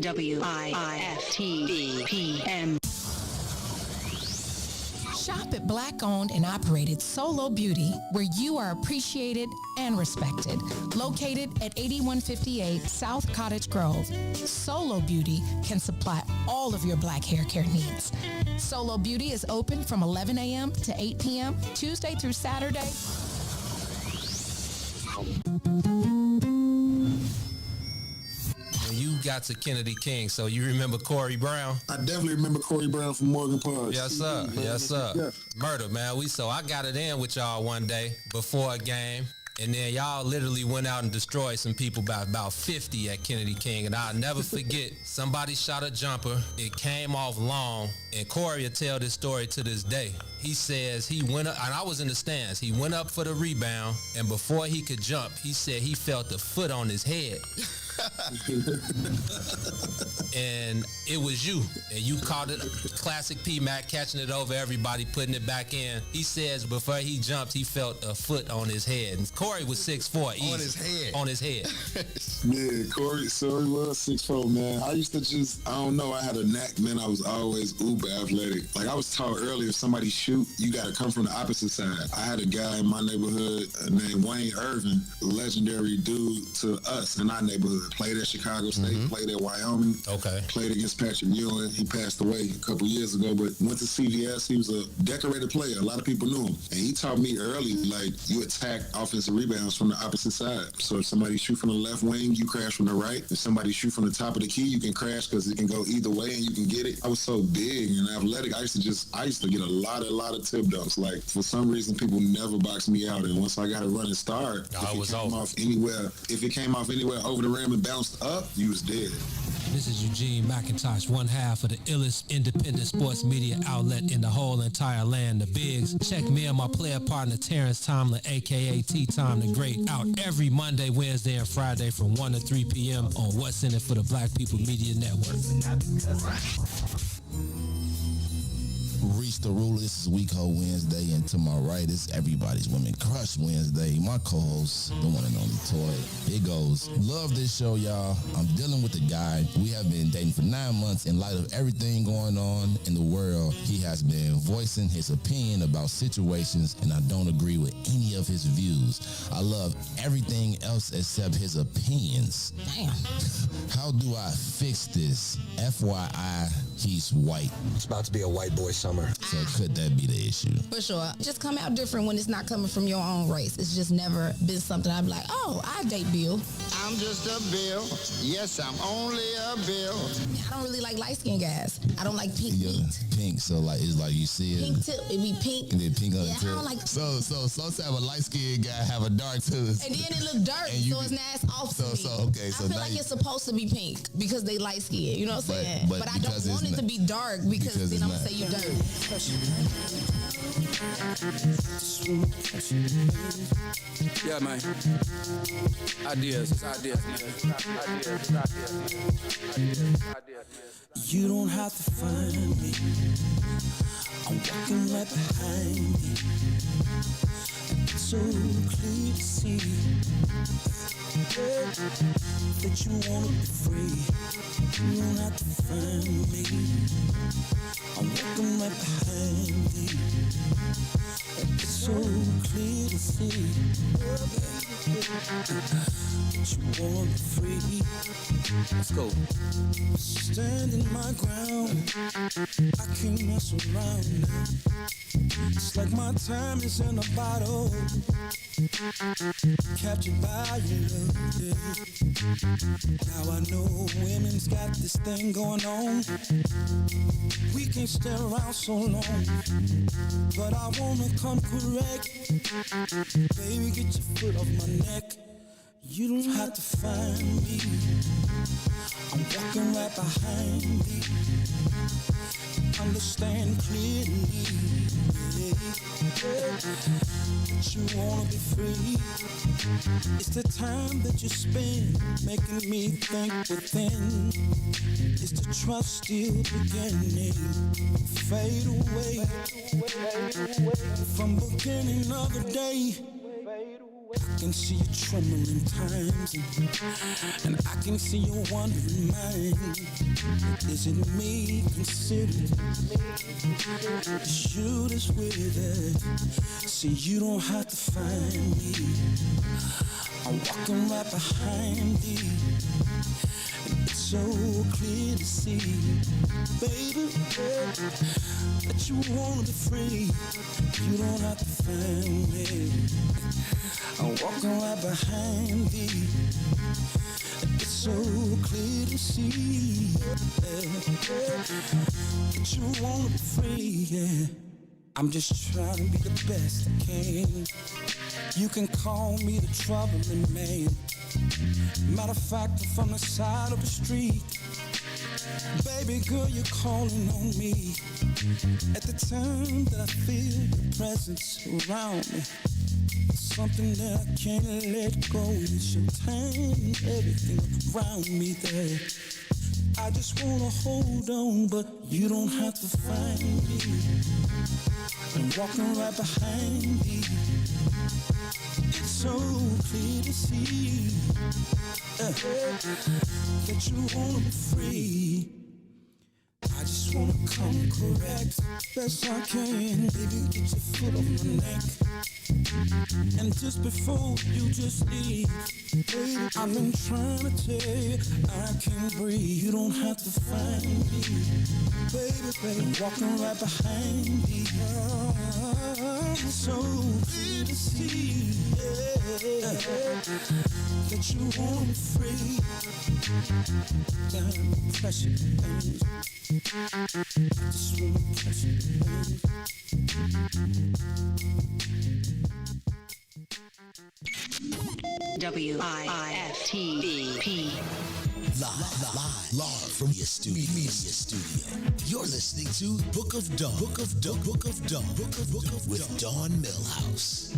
WIIFTBP. Shop at Black-owned and operated Solo Beauty, where you are appreciated and respected. Located at 8158 South Cottage Grove, Solo Beauty can supply all of your black hair care needs. Solo Beauty is open from 11 a.m. to 8 p.m., Tuesday through Saturday. You got to Kennedy King, so you remember Corey Brown? I definitely remember Corey Brown from Morgan Park. Yes, sir. Yes, sir. Yeah. Murder, man. I got it in with y'all one day before a game, and then y'all literally went out and destroyed some people by about 50 at Kennedy King, and I'll never forget, somebody shot a jumper. It came off long, and Corey will tell this story to this day. He says he went up, and I was in the stands. He went up for the rebound, and before he could jump, he said he felt the foot on his head. And it was you, and you caught it. Classic P-Mac catching it over everybody, putting it back in. He says before he jumped, he felt a foot on his head. And Corey was 6'4", easy. On his head. On his head. Yeah, Corey was 6'4", man. I used to I don't know, I had a knack, man. I was always uber athletic. Like I was taught earlier, if somebody shoot, you got to come from the opposite side. I had a guy in my neighborhood named Wayne Irvin, legendary dude to us in our neighborhood. Played at Chicago State, played at Wyoming. Okay. Played against Patrick Ewing. He passed away a couple years ago, but went to CVS. He was a decorated player. A lot of people knew him. And he taught me early, like, you attack offensive rebounds from the opposite side. So if somebody shoot from the left wing, you crash from the right. If somebody shoot from the top of the key, you can crash because it can go either way and you can get it. I was so big and athletic. I used to get a lot of tip dunks. Like, for some reason, people never boxed me out. And once I got a running start, if it came off anywhere over the rim and bounced up, you was dead. This is Eugene McIntosh, one half of the illest independent sports media outlet in the whole entire land, the Bigs. Check me and my player partner Terrence Tomlin, a.k.a. T-Time the Great, out every Monday, Wednesday, and Friday from 1 to 3 p.m. on What's In It for the Black People Media Network. Reach the ruler. This is Week Ho Wednesday, and to my right is Everybody's Women Crush Wednesday. My co-host, the one and only Toy. It goes. Love this show, y'all. I'm dealing with a guy. We have been dating for 9 months. In light of everything going on in the world, he has been voicing his opinion about situations, and I don't agree with any of his views. I love everything else except his opinions. Damn. How do I fix this? FYI, he's white. It's about to be a white boy summer. So could that be the issue? For sure. Just come out different when it's not coming from your own race. It's just never been something I'd be like, oh, I date Bill. I'm just a Bill. Yes, I'm only a Bill. I don't really like light-skinned guys. I don't like pink meat. Pink, so like it's like you see it. Pink tip, it be pink. And then pink on the tip. I don't like. So have a light-skinned guy have a dark tooth. And then it look dark, so it's not as off to me. Okay, I feel like it's supposed to be pink because they light-skinned. You know what I'm saying? But I don't want it to be dark because then I'm gonna say you dirty. Yeah, man. Ideas, ideas. You don't have to find me. I'm walking right behind you. It's so clear to see that you wanna be free. You don't have to find me. I'm walking right behind you. It's so clear to see that you wanna be free. Let's go. Standing my ground, I can't mess around now. It's like my time is in a bottle, captured by your love, yeah. Now I know women's got this thing going on. We can't stay around so long, but I wanna come correct. Baby, get your foot off my neck. You don't have to find me. I'm walking right behind you. Understand clearly, that you wanna be free. It's the time that you spend making me think within. It's the trust still beginning. Fade away from beginning of the day. I can see you trembling times, and I can see you wondering mine. Is it me considered? Shoot us with it. See, you don't have to find me. I'm walking right behind thee. It's so clear to see, baby, that you wanna be free. You don't have to find me. I'm walking right behind thee. It's so clear to see that you wanna be free. Yeah. I'm just trying to be the best I can. You can call me the troubling man. Matter of fact, I'm from the side of the street. Baby girl, you're calling on me at the time that I feel your presence around me. Something that I can't let go. It's your time, everything around me there. I just wanna hold on, but you don't have to find me. I'm walking right behind thee. It's so clear to see that you wanna be free. I just wanna come correct best I can. Baby, get your foot on my neck. And just before you just leave, baby, I've been trying to tell you I can't breathe. You don't have to find me, baby, I'm walking right behind you. It's so clear to see that you want me free. Damn pressure, baby. I just wanna pressure, baby. WIIFTBP. Live from your studio. You're listening to Book of Dawn. With Dawn Milhouse.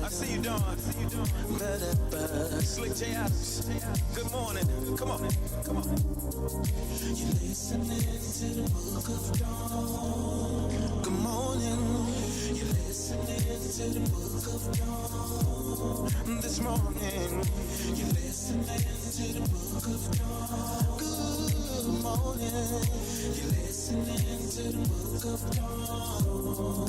I see you, Dawn. Slick J. Good morning. Come on. You're listening to the Book of Dawn. Good morning. You're listening to the Book of Dawn. This morning. You're listening to the Book of Dawn. Good morning. You're listening to the Book of Dawn.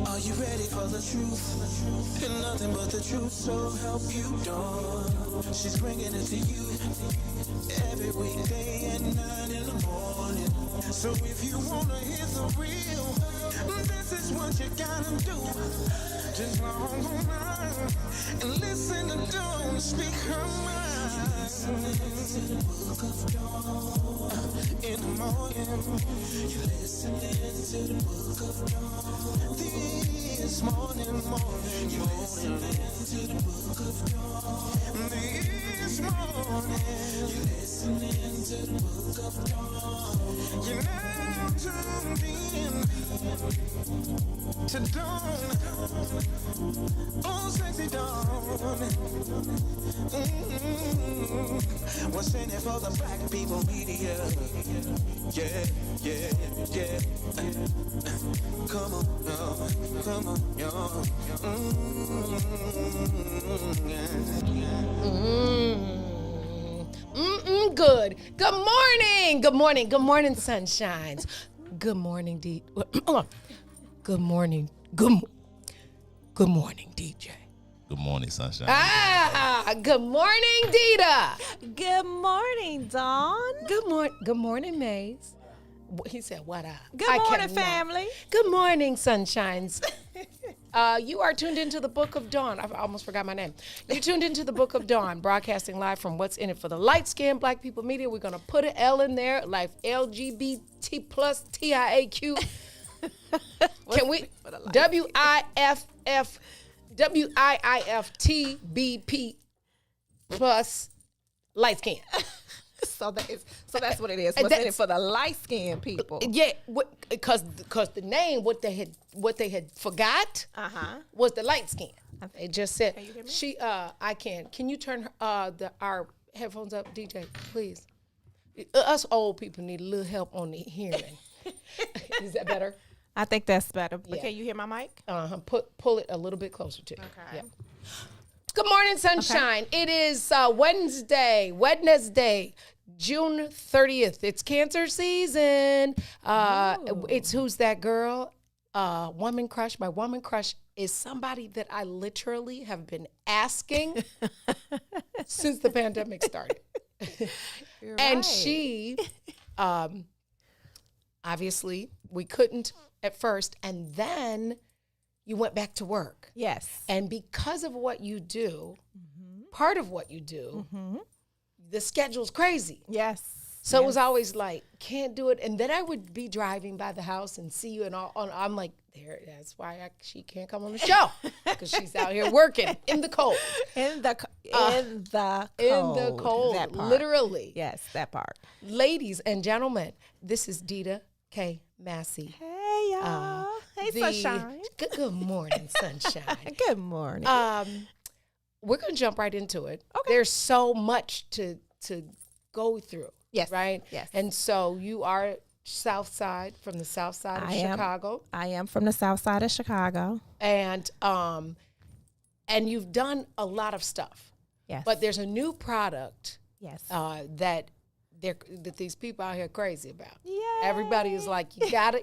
Are you ready for the truth? And nothing but the truth, so help you, Dawn. She's bringing it to you every weekday at 9 in the morning. So if you wanna hear the real, this is what you gotta do. Just long on and listen to Dawn speak her mind. To the book of Dawn. In the morning, you're listening to the book of Dawn. This morning, you're listening to the book of Dawn. This morning, you're listening to the book of Dawn. You're now tuned in to Dawn. Oh, sexy Dawn. What's in it for the black people media? Yeah, yeah, yeah. Come on, y'all. Come on, y'all. Good. Good morning. Good morning. Good morning, sunshines. Good morning, D. Good morning. Good morning, DJ. Good morning, sunshine. Good morning, Dita. Good morning, Dawn. Good morning, Maze. He said, what up? Good morning, family. Good morning, sunshines. You are tuned into the Book of Dawn. I almost forgot my name. You tuned into the Book of Dawn, broadcasting live from What's in It for the Light-Skinned Black People Media. We're going to put an L in there, like LGBT plus TIAQ. Can we? WIIFTBP plus light skin. So that's what it is. What's in it for the light-skinned people? Yeah, because the name what they had forgot was the light skin. It just said. Can you hear me? I can. Can you turn our headphones up, DJ, please? Us old people need a little help on the hearing. Is that better? I think that's better. But Yeah. can you hear my mic? Pull it a little bit closer to you. Okay. Yeah. Good morning, sunshine. Okay. It is Wednesday, June 30th. It's cancer season. It's Who's That Girl? Woman Crush. My woman crush is somebody that I literally have been asking since the pandemic started. And she, obviously, we couldn't at first, and then you went back to work. Yes. And because of what you do, part of what you do, the schedule's crazy. Yes. So it was always like, can't do it. And then I would be driving by the house and see you and all. I'm like, that's why she can't come on the show, because she's out here working in the cold. In the cold. That part. Literally. Yes, that part. Ladies and gentlemen, this is Dita K. Massey. Hey, y'all. Hey, sunshine. Good morning, sunshine. Good morning. We're going to jump right into it. Okay. There's so much to go through. Yes. Right? Yes. And so you are from the south side of Chicago. I am from the south side of Chicago. And you've done a lot of stuff. Yes. But there's a new product yes. That these people out here crazy about. Yay. Everybody is like, you gotta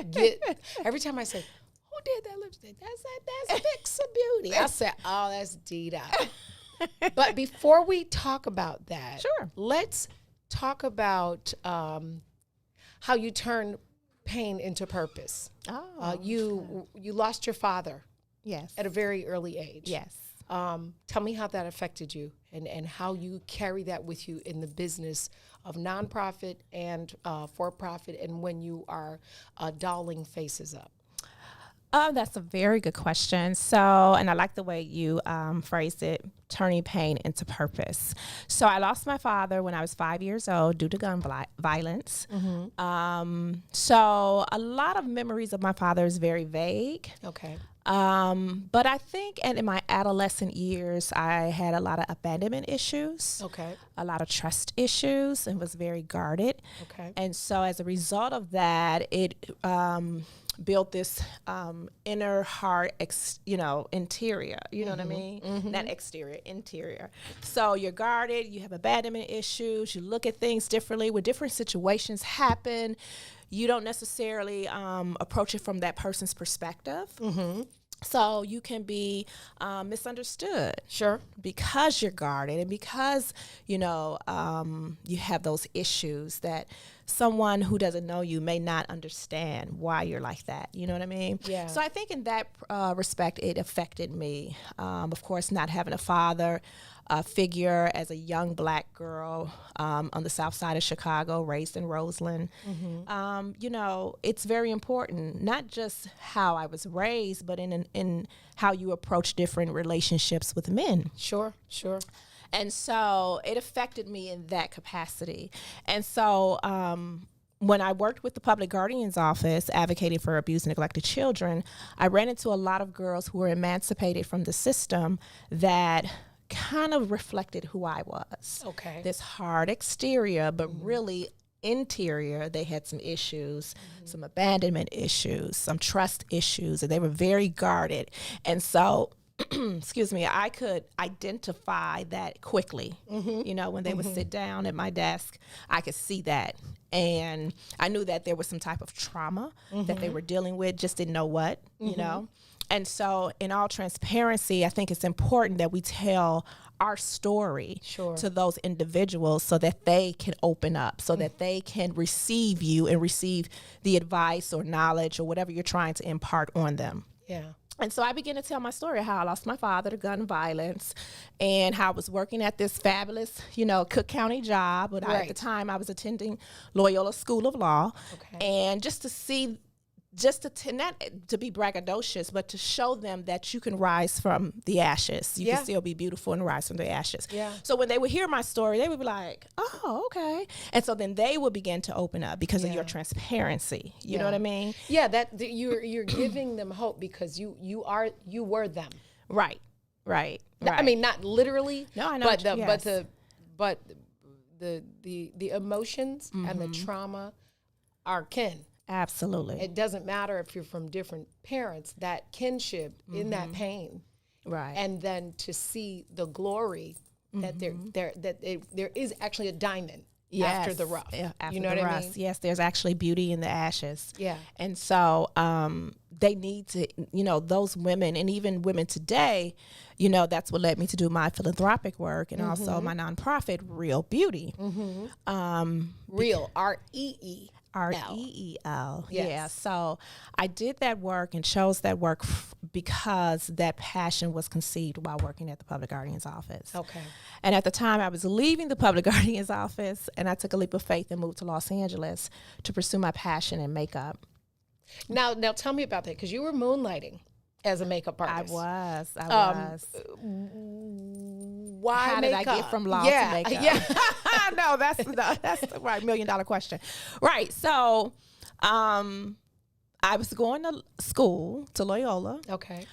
get. Every time I say, who did that lipstick? That's Fix a Beauty. I said, oh, that's Dita. But before we talk about that, sure, let's talk about how you turn pain into purpose. Oh, you lost your father. Yes. At a very early age. Yes. Tell me how that affected you and how you carry that with you in the business of nonprofit and for-profit, and when you are dolling faces up. That's a very good question. So, and I like the way you phrased it, turning pain into purpose. So I lost my father when I was 5 years old due to gun violence. So a lot of memories of my father is very vague. Okay. But I think in my adolescent years, I had a lot of abandonment issues. Okay. A lot of trust issues, and was very guarded. Okay. And so as a result of that, it built this inner heart, interior. You know what I mean? Not exterior, interior. So you're guarded. You have abandonment issues. You look at things differently. When different situations happen, you don't necessarily approach it from that person's perspective. So you can be misunderstood. Sure. Because you're guarded and because, you have those issues that someone who doesn't know you may not understand why you're like that. You know what I mean? Yeah. So I think in that respect, it affected me. Of course, not having a father figure as a young Black girl on the south side of Chicago, raised in Roseland. You know, it's very important, not just how I was raised, but in how you approach different relationships with men. Sure. And so it affected me in that capacity. And so when I worked with the Public Guardian's Office advocating for abused and neglected children, I ran into a lot of girls who were emancipated from the system that kind of reflected who I was. Okay. This hard exterior, but really interior, they had some issues, some abandonment issues, some trust issues, and they were very guarded. And so excuse me, I could identify that quickly. You know, when they would sit down at my desk, I could see that. And I knew that there was some type of trauma that they were dealing with, just didn't know what, you know. And so in all transparency, I think it's important that we tell our story to those individuals so that they can open up, so that they can receive you and receive the advice or knowledge or whatever you're trying to impart on them. Yeah. And so I began to tell my story, how I lost my father to gun violence and how I was working at this fabulous, you know, Cook County job. But at the time I was attending Loyola School of Law. And just to see, not to be braggadocious, but to show them that you can rise from the ashes. You can still be beautiful and rise from the ashes. So when they would hear my story, they would be like, oh, okay. And so then they would begin to open up because of your transparency. You know what I mean? Yeah, that you're giving them hope because you were them. Right. I mean, not literally. No, I know. But the emotions and the trauma are kin. Absolutely. It doesn't matter if you're from different parents, that kinship in that pain. Right. And then to see the glory that there is actually a diamond after the rough. Yeah, after you know the what rust. I mean? Yes, there's actually beauty in the ashes. Yeah. And so they need to, you know, those women and even women today, you know, that's what led me to do my philanthropic work and also my nonprofit, Real Beauty. Real, R-E-E. R-E-E-L. Yes. Yeah. So I did that work and chose that work because that passion was conceived while working at the Public Guardian's Office. Okay. And at the time I was leaving the Public Guardian's Office and I took a leap of faith and moved to Los Angeles to pursue my passion in makeup. Now tell me about that, because you were moonlighting as a makeup artist. I was. Why How did makeup? I get from law to makeup? Yeah. No, that's the right $1 million question. Right. So I was going to school to Loyola. Okay.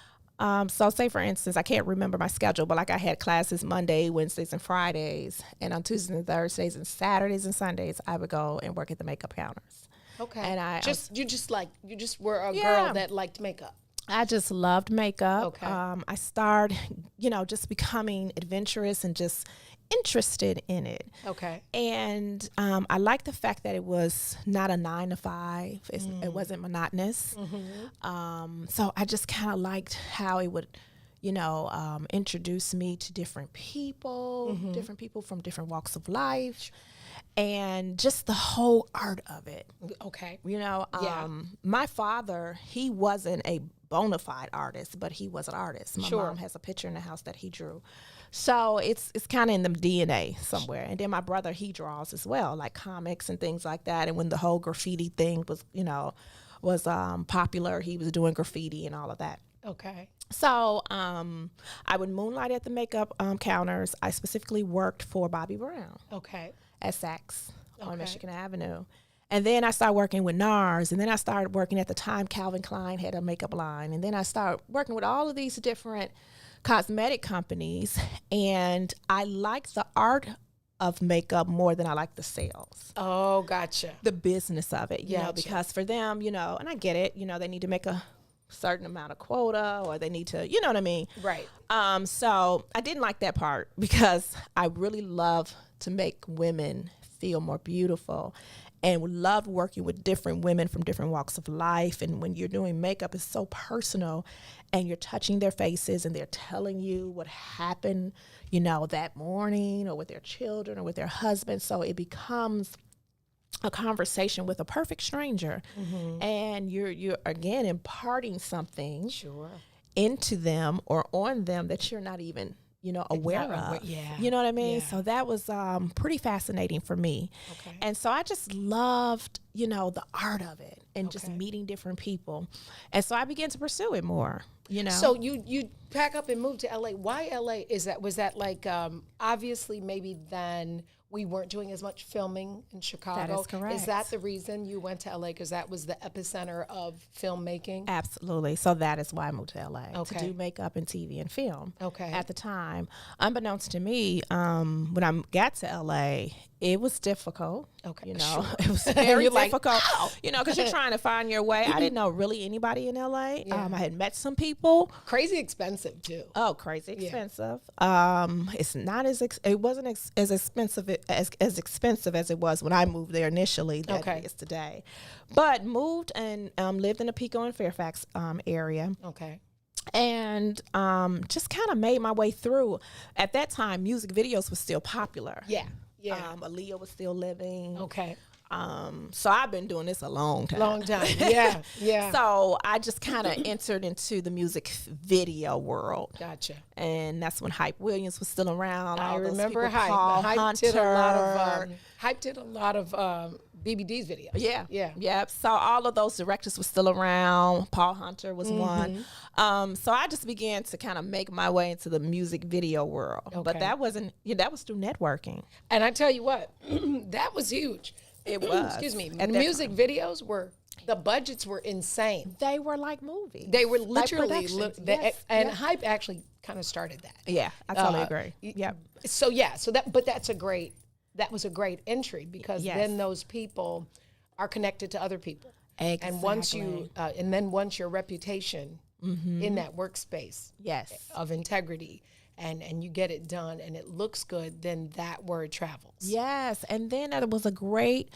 So say for instance, I can't remember my schedule, but like I had classes Monday, Wednesdays, and Fridays. And on Tuesdays and Thursdays and Saturdays and Sundays, I would go and work at the makeup counters. Okay. And you just were a girl that liked makeup. I just loved makeup. Okay. I started, you know, just becoming adventurous and just interested in it. Okay. And I liked the fact that it was not a 9-to-5. It wasn't monotonous. So I just kind of liked how it would, you know, introduce me to different people from different walks of life. And just the whole art of it. Okay. You know, my father, he wasn't a bona fide artist, but he was an artist. My mom has a picture in the house that he drew. So it's kind of in the DNA somewhere. And then my brother, he draws as well, like comics and things like that. And when the whole graffiti thing was, you know, was popular, he was doing graffiti and all of that. Okay. So I would moonlight at the makeup counters. I specifically worked for Bobby Brown. Okay. At Saks on Michigan Avenue. And then I started working with NARS. And then I started working at the time Calvin Klein had a makeup line. And then I started working with all of these different cosmetic companies. And I liked the art of makeup more than I like the sales. Oh, gotcha. The business of it, you know, because for them, you know, and I get it, you know, they need to make a certain amount of quota or they need to, you know what I mean? Right. So I didn't like that part because I really love to make women feel more beautiful and love working with different women from different walks of life. And when you're doing makeup, it's so personal and you're touching their faces and they're telling you what happened, you know, that morning or with their children or with their husband. So it becomes a conversation with a perfect stranger, and you're again imparting something into them or on them that you're not even aware of. You know what I mean? So that was pretty fascinating for me. And so I just loved the art of it and just meeting different people, and so I began to pursue it more. So you pack up and move to LA. Why LA? Was that like obviously maybe then we weren't doing as much filming in Chicago? That is correct. Is that the reason you went to LA? Because that was the epicenter of filmmaking? Absolutely. So that is why I moved to LA, to do makeup and TV and film. At the time, unbeknownst to me, when I got to LA, it was difficult. It was very difficult. Because you're trying to find your way. I didn't know really anybody in LA. I had met some people. Crazy expensive too. Oh, crazy expensive. It's not it wasn't as expensive as expensive as it was when I moved there initially. That it is today, but moved and lived in the Pico and Fairfax area. And just kind of made my way through. At that time, music videos were still popular. Aaliyah was still living. So I've been doing this a long time. So I just kind of entered into the music video world. And that's when Hype Williams was still around. I remember Hype. Hype did a lot of BBD's videos. So all of those directors were still around. Paul Hunter was one. So I just began to kind of make my way into the music video world. But that wasn't, that was through networking. And I tell you what, that was huge. It was. Excuse me. Music videos the budgets were insane. They were like movies. They were literally, and Hype actually kind of started that. Yeah, I totally agree. Yeah. So that was a great entry because then those people are connected to other people. And once your reputation in that workspace of integrity and you get it done and it looks good, then that word travels. Yes, and then it was a great,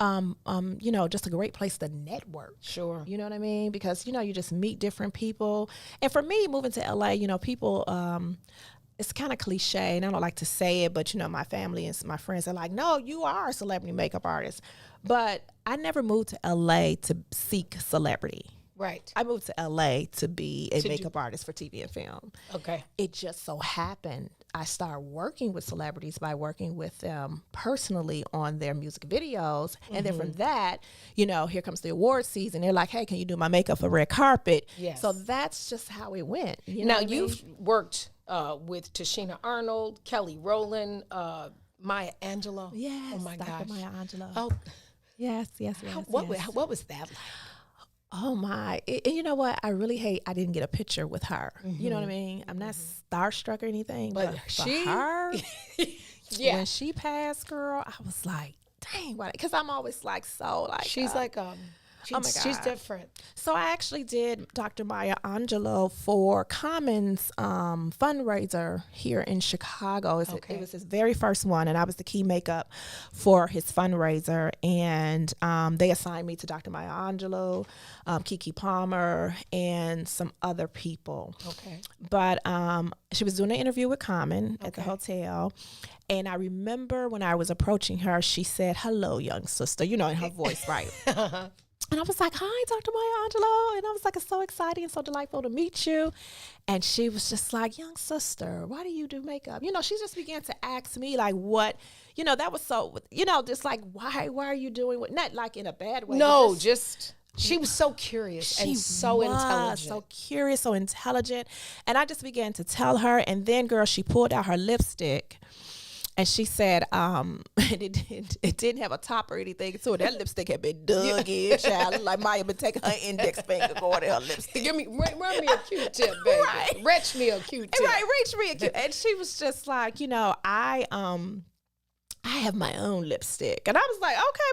just a great place to network. You know what I mean? Because, you just meet different people. And for me, moving to LA, people, it's kind of cliche, and I don't like to say it, but, my family and my friends are like, no, you are a celebrity makeup artist. But I never moved to LA to seek celebrity. I moved to LA to be a makeup artist for TV and film. It just so happened I started working with celebrities by working with them personally on their music videos. And then from that, here comes the award season. They're like, hey, can you do my makeup for red carpet? So that's just how it went. Now, you've worked with Tashina Arnold, Kelly Rowland, Maya Angelou. Yes, oh my Dr. gosh. Maya Angelou. Oh, yes. What was that like? Oh my! You know what? I really hate I didn't get a picture with her. You know what I mean? I'm not starstruck or anything, but her, when she passed, girl, I was like, dang, what? Because I'm always like she's like oh my God. She's different. So I actually did Dr. Maya Angelou for Common's fundraiser here in Chicago. It was his very first one, and I was the key makeup for his fundraiser. And they assigned me to Dr. Maya Angelou, Keke Palmer, and some other people. But she was doing an interview with Common at the hotel. And I remember when I was approaching her, she said, hello, young sister, in her voice, right? And I was like, hi, Dr. Maya Angelou. And I was like, it's so exciting and so delightful to meet you. And she was just like, young sister, why do you do makeup? She just began to ask me like what, that was so, just like, why are you doing what? Not like in a bad way. No, she was so curious and so intelligent. So curious, so intelligent. And I just began to tell her. And then, girl, she pulled out her lipstick. And she said, it didn't have a top or anything, so that lipstick had been dug in, child. Like Maya been taking her index finger going to her lipstick. Run me a Q-tip, baby. Right. Retch me a Q-tip. Right, reach me a Q-tip. And she was just like, I have my own lipstick. And I was like, okay,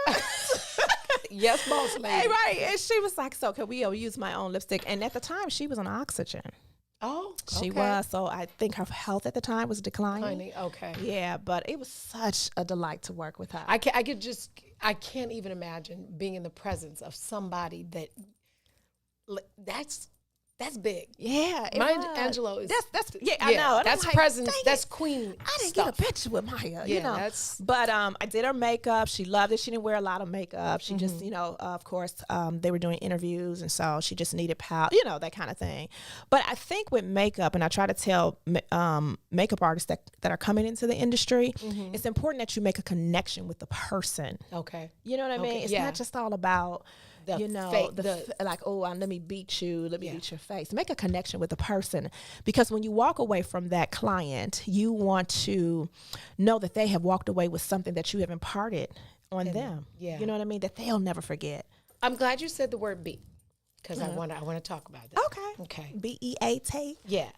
Maya. Yes, boss lady. Right. And she was like, so can we use my own lipstick? And at the time, she was on oxygen. Oh, okay. She was. So I think her health at the time was declining. Okay. Yeah, but it was such a delight to work with her. I can't even imagine being in the presence of somebody that's That's big. Yeah, Maya Angelou is. That's I know. And That's I'm like, presence. dang That's it. queen. I didn't stuff. get a picture with Maya, Yeah, you know. But I did her makeup. She loved it. She didn't wear a lot of makeup. She just, you know, of course, they were doing interviews, and so she just needed power, you know, that kind of thing. But I think with makeup, and I try to tell makeup artists that are coming into the industry, it's important that you make a connection with the person. Okay. You know what I mean? It's not just all about the you know, like, oh, let me beat you, let me beat your face. Make a connection with the person, because when you walk away from that client, you want to know that they have walked away with something that you have imparted on them. Yeah. You know what I mean? That they'll never forget. I'm glad you said the word beat, because I want to talk about that. Okay. BEAT. Yeah.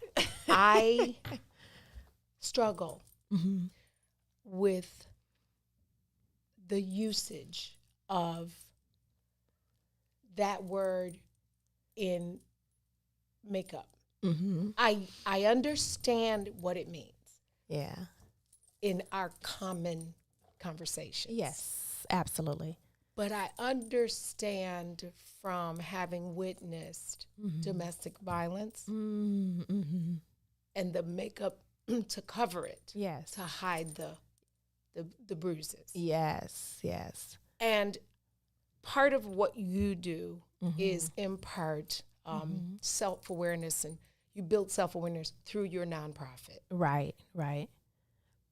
I struggle with the usage of that word in makeup. I understand what it means. Yeah. In our common conversation. Yes, absolutely. But I understand from having witnessed domestic violence and the makeup to cover it. Yes. To hide the bruises. Yes, yes. And part of what you do is impart self-awareness, and you build self-awareness through your nonprofit. Right, right.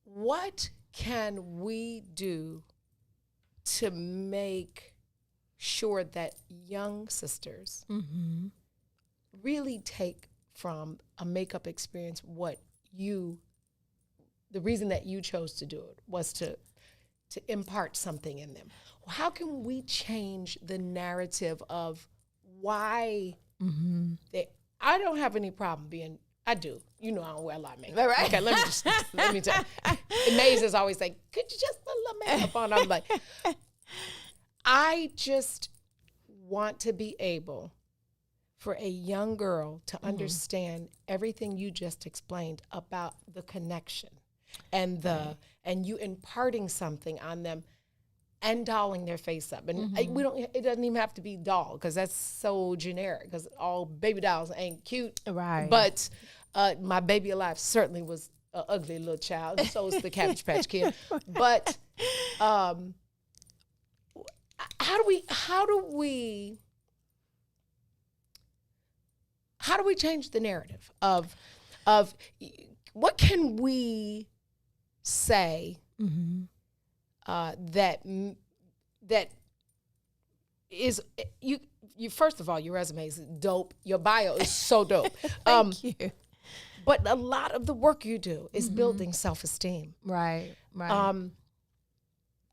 What can we do to make sure that young sisters really take from a makeup experience the reason that you chose to do it was to impart something in them? How can we change the narrative of why I don't have any problem being, I do. You know I don't wear a lot of makeup. Right. Okay, let me tell you. Maze is always like, could you just put a little makeup on? I'm like, I just want to be able for a young girl to understand everything you just explained about the connection and and you imparting something on them and dolling their face up. And it doesn't even have to be doll, because that's so generic, because all baby dolls ain't cute. Right. But my baby alive certainly was an ugly little child, and so is the Cabbage Patch Kid. But how do we change the narrative of what can we say that is you first of all, your resume is dope. Your bio is so dope. Thank you. But a lot of the work you do is building self-esteem. Right.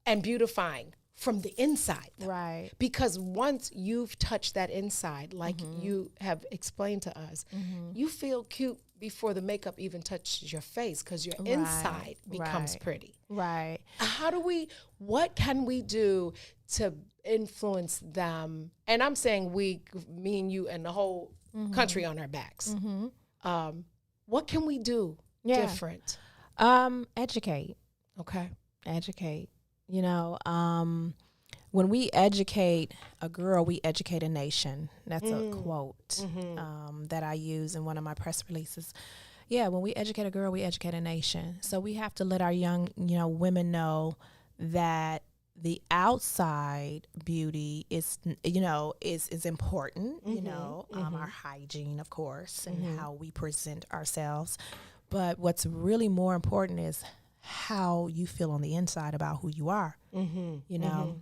And beautifying from the inside. Right. Because once you've touched that inside, like you have explained to us, you feel cute before the makeup even touches your face, because your inside becomes pretty. Right. What can we do to influence them? And I'm saying we, me and you and the whole country on our backs. What can we do different? Educate. Okay. Educate. You know, when we educate a girl, we educate a nation. That's a quote that I use in one of my press releases. Yeah, when we educate a girl, we educate a nation. So we have to let our young, women know that the outside beauty is important, our hygiene, of course, and how we present ourselves. But what's really more important is how you feel on the inside about who you are, you know?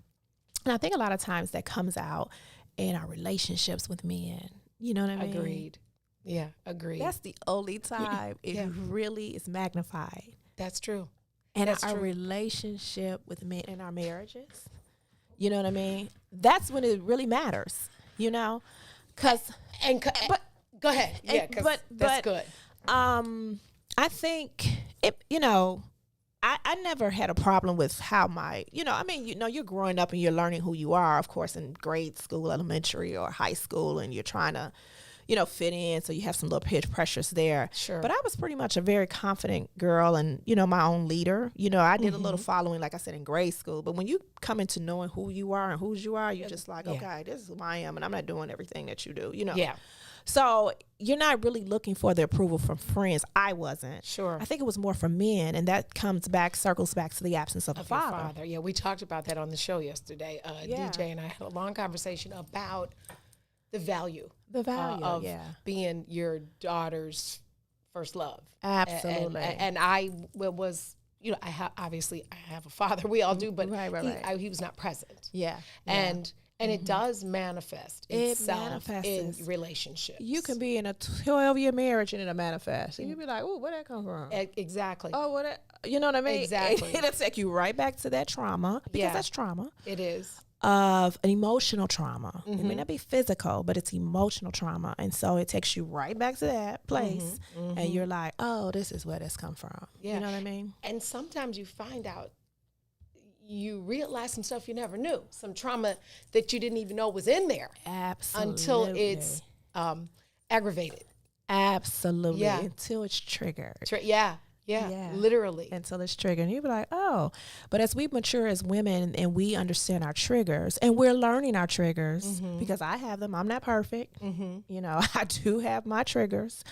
And I think a lot of times that comes out in our relationships with men, you know what I mean? Agreed. Yeah, agreed. That's the only time it really is magnified. That's true. And our relationship with men in our marriages, you know what I mean? That's when it really matters, you know? But go ahead. Yeah, because that's good. I think I never had a problem with how you're growing up and you're learning who you are, of course, in grade school, elementary, or high school, and you're trying to, fit in. So you have some little peer pressures there. Sure. But I was pretty much a very confident girl and, my own leader. I did a little following, like I said, in grade school. But when you come into knowing who you are and whose you are, you're just like, okay, this is who I am. And I'm not doing everything that you do, Yeah. So you're not really looking for the approval from friends. I wasn't. Sure. I think it was more from men, and that circles back to the absence of a father. Yeah, we talked about that on the show yesterday. DJ and I had a long conversation about the value of being your daughter's first love. Absolutely. And I was, I have a father. We all do, but right. he was not present. Yeah. And it does manifest itself in relationships. You can be in a 12-year marriage and it'll manifest. And you'll be like, oh, where'd that come from? Exactly. Oh, you know what I mean? Exactly. It'll take you right back to that trauma, because that's trauma. It is. Of an emotional trauma. It may not be physical, but it's emotional trauma. And so it takes you right back to that place. And you're like, oh, this is where this come from. Yeah. You know what I mean? And sometimes you find out, you realize some stuff you never knew, some trauma that you didn't even know was in there. Absolutely. Until it's aggravated. Absolutely. Yeah. Until it's triggered. Yeah, literally. Until it's triggered. And you'll be like, oh. But as we mature as women and we understand our triggers, and we're learning our triggers, because I have them. I'm not perfect. I do have my triggers.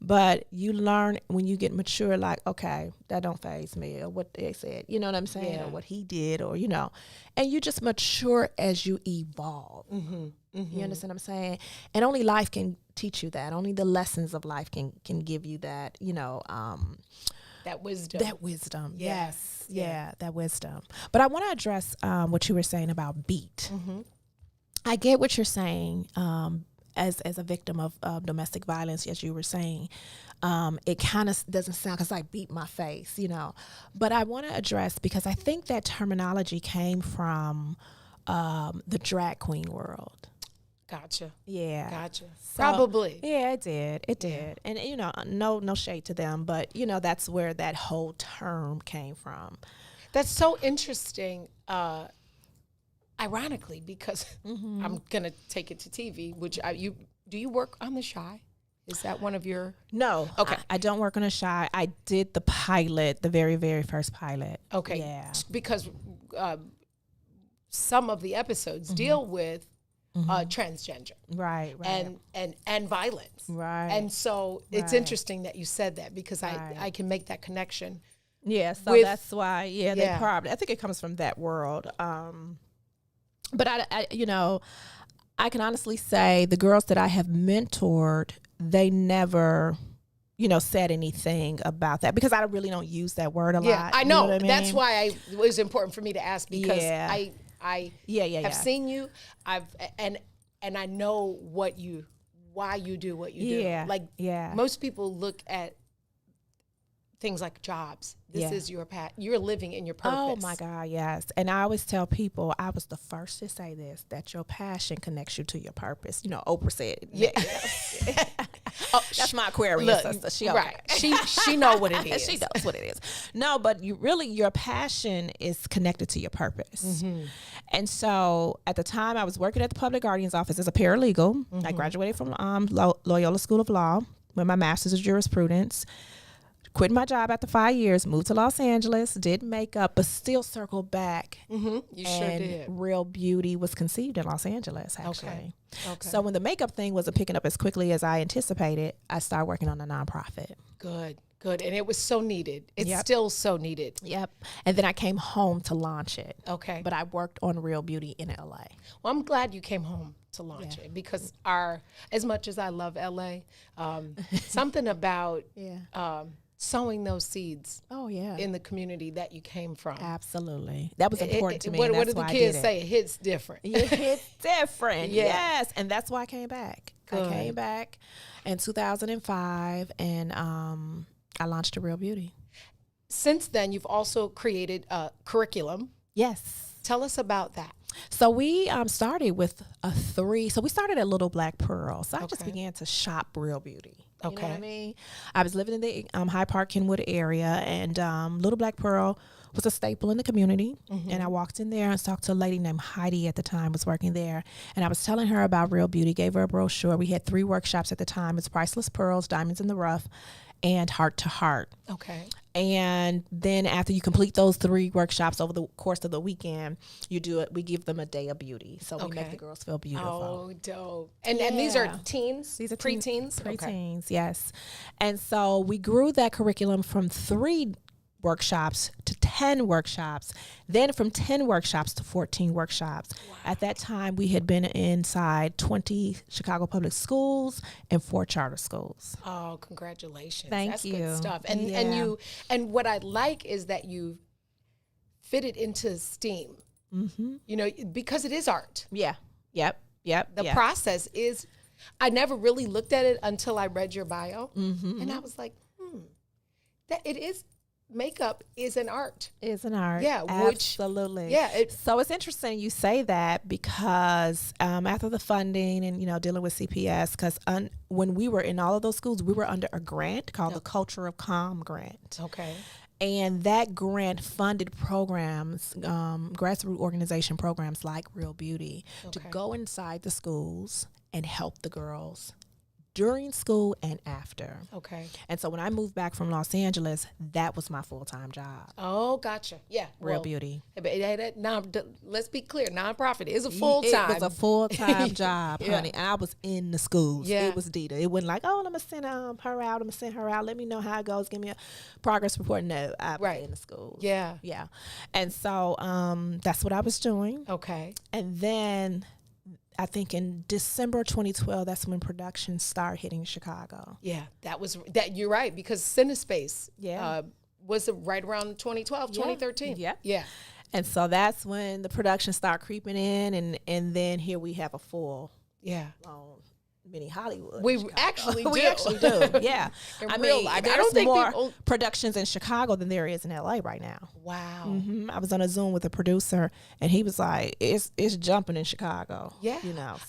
But you learn when you get mature, like, okay, that don't faze me, or what they said, you know what I'm saying, or what he did, or, and you just mature as you evolve. You understand what I'm saying? And only life can teach you that. Only the lessons of life can give you that, that wisdom. That wisdom, yes. Yeah, that wisdom. But I want to address what you were saying about beat. I get what you're saying. As a victim of domestic violence, as you were saying, it kind of doesn't sound, because I beat my face, But I want to address, because I think that terminology came from the drag queen world. Gotcha. Yeah. Gotcha. So, probably. Yeah, it did. It did. And, no shade to them, but, that's where that whole term came from. That's so interesting. Ironically, because I'm gonna take it to TV, which do you work on The Chi? Is that one of your? No. Okay. I don't work on The Chi. I did the pilot, the very, very first pilot. Okay. Yeah. Because some of the episodes deal with transgender. Right. And violence. Right. And so it's interesting that you said that, because I can make that connection. Yeah. So that's why. Yeah. They probably. I think it comes from that world. But I can honestly say the girls that I have mentored, they never, said anything about that, because I really don't use that word a lot. I know. What I mean? That's why it was important for me to ask, because I have seen you. And I know why you do what you do. Like most people look at things like jobs. This is your path. You're living in your purpose. Oh my God, yes. And I always tell people, I was the first to say this, that your passion connects you to your purpose. Oprah said it. Yeah. That's my Aquarius sister. She okay. She know what it is. She knows what it is. No, but your passion is connected to your purpose. And so at the time I was working at the public guardian's office as a paralegal. I graduated from Loyola School of Law with my master's of jurisprudence. Quit my job after 5 years, moved to Los Angeles, did makeup, but still circled back. You sure did. Real Beauty was conceived in Los Angeles, actually. Okay. So when the makeup thing wasn't picking up as quickly as I anticipated, I started working on a nonprofit. Good. And it was so needed. It's still so needed. Yep. And then I came home to launch it. Okay. But I worked on Real Beauty in LA. Well, I'm glad you came home to launch it, because as much as I love LA, something about sowing those seeds in the community that you came from. Absolutely. That was important to me. What did the kids say? It hits different. It hits different. Yes. And that's why I came back. Good. I came back in 2005 and I launched a Real Beauty. Since then, you've also created a curriculum. Yes. Tell us about that. So we started with a 3. So we started at Little Black Pearl. So I just began to shop Real Beauty. You know what I mean? I was living in the Hyde Park, Kenwood area, and Little Black Pearl was a staple in the community. And I walked in there and talked to a lady named Heidi at the time, was working there. And I was telling her about Real Beauty, gave her a brochure. We had 3 workshops at the time. It's Priceless Pearls, Diamonds in the Rough, and Heart to Heart. Okay. And then after you complete those 3 workshops over the course of the weekend, we give them a day of beauty. So we make the girls feel beautiful. Oh, dope. And these are teens? These are preteens? Preteens, yes. And so we grew that curriculum from 3 workshops to 10 workshops, then from 10 workshops to 14 workshops. Wow. At that time, we had been inside 20 Chicago public schools and 4 charter schools. Oh, congratulations. That's good stuff. And what I like is that you fit it into STEAM, you know, because it is art. Yeah. Yep. The process is, I never really looked at it until I read your bio. And I was like, that it is. Makeup is an art. Is an art. Yeah, absolutely. So it's interesting you say that because after the funding and dealing with CPS, because when we were in all of those schools, we were under a grant called the Culture of Calm grant. Okay. And that grant funded programs, grassroots organization programs like Real Beauty, to go inside the schools and help the girls during school and after. Okay. And so when I moved back from Los Angeles, that was my full-time job. Oh, gotcha. Yeah. Real Beauty. Let's be clear. Nonprofit is a full-time. It was a full-time job, honey. And I was in the schools. Yeah. It was Dita. It wasn't like, oh, let me send her out. I'm going to send her out. Let me know how it goes. Give me a progress report. No, I was in the schools. Yeah. Yeah. And so that's what I was doing. Okay. And then I think in December 2012, that's when production started hitting Chicago. Yeah, you're right, because CineSpace was right around 2012, 2013. Yeah. Yeah. And so that's when the production started creeping in, and then here we have a full mini Hollywood. We actually do. We actually do, yeah. I mean, I don't think more productions in Chicago than there is in LA right now. Wow. I was on a Zoom with a producer, and he was like, it's jumping in Chicago. Yeah.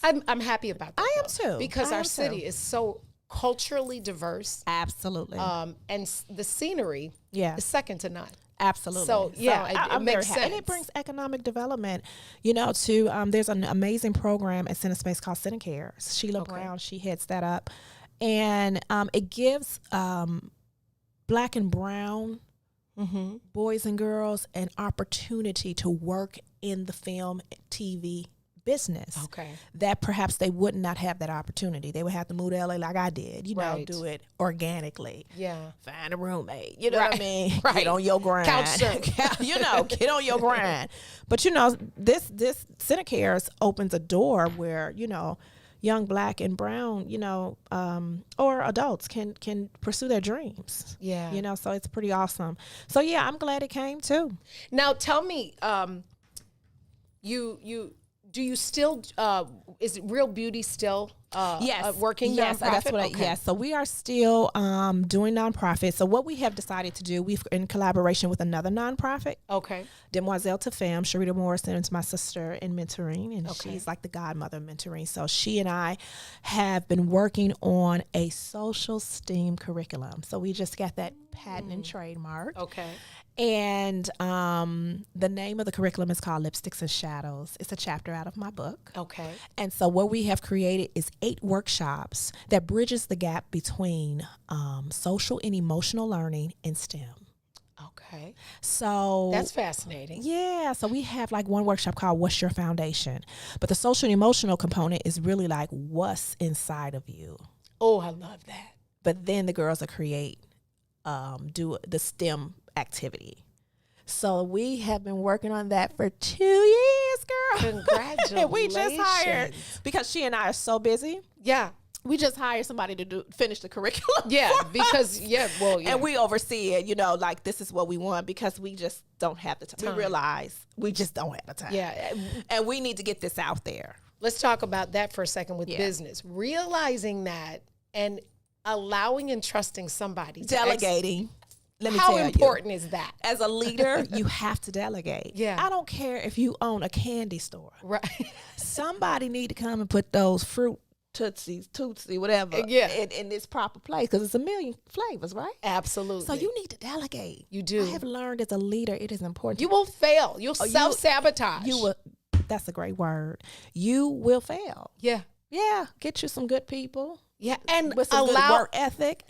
I'm happy about that. I am too. Because our city is so culturally diverse. Absolutely. And the scenery is second to none. Absolutely. So it makes sense. And it brings economic development, to, there's an amazing program at CineSpace called CineCare. Sheila Brown, she heads that up. And it gives Black and brown boys and girls an opportunity to work in the film, TV business. That perhaps they would not have that opportunity. They would have to move to LA like I did, do it organically. Yeah. Find a roommate. You know what I mean? Right. Get on your grind. Couch surf. Get on your grind. But this CineCares opens a door where, young Black and brown, or adults can pursue their dreams. Yeah. So it's pretty awesome. So yeah, I'm glad it came too. Now tell me, do you still, is Real Beauty still working nonprofit? Yes. So we are still doing nonprofit. So what we have decided to do, we've in collaboration with another nonprofit. Okay. Demoiselle to Femme, Sharita Morrison is my sister in mentoring, and she's like the godmother of mentoring. So she and I have been working on a social STEAM curriculum. So we just got that patent and trademark. Okay. And the name of the curriculum is called Lipsticks and Shadows. It's a chapter out of my book. Okay. And so what we have created is 8 workshops that bridges the gap between social and emotional learning in STEM. Okay. So that's fascinating. Yeah. So we have like one workshop called What's Your Foundation? But the social and emotional component is really like what's inside of you. Oh, I love that. But then the girls will do the STEM activity. So we have been working on that for 2 years, girl. Congratulations. And we just hired, because she and I are so busy. Yeah. We just hired somebody to finish the curriculum. Yeah, because, And we oversee it, like this is what we want, because we just don't have the time. We realize we just don't have the time. Yeah. And we need to get this out there. Let's talk about that for a second with business. Realizing that and allowing and trusting somebody. Delegating. let me How tell important is that? As a leader, you have to delegate. Yeah. I don't care if you own a candy store. Right. Somebody need to come and put those fruit Tootsie, whatever, in this proper place, because it's a million flavors, right? Absolutely. So you need to delegate. You do. I have learned as a leader, it is important. You will fail. You'll self-sabotage. You will. That's a great word. You will fail. Yeah. Yeah. Get you some good people. Yeah. And with some good work ethic.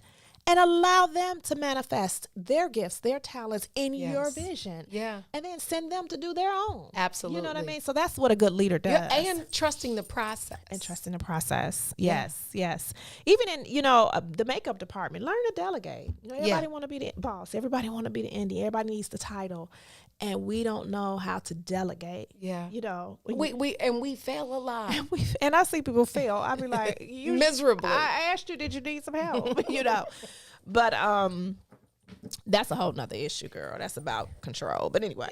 And allow them to manifest their gifts, their talents in your vision. Yeah. And then send them to do their own. Absolutely. You know what I mean? So that's what a good leader does. Yeah, and trusting the process. Yes, yes. Even in, the makeup department, learn to delegate. Everybody want to be the boss. Everybody want to be the indie. Everybody needs the title. And we don't know how to delegate. Yeah. We fail a lot. And I see people fail. I be like, miserably. I asked you, did you need some help? But that's a whole nother issue, girl. That's about control. But anyway.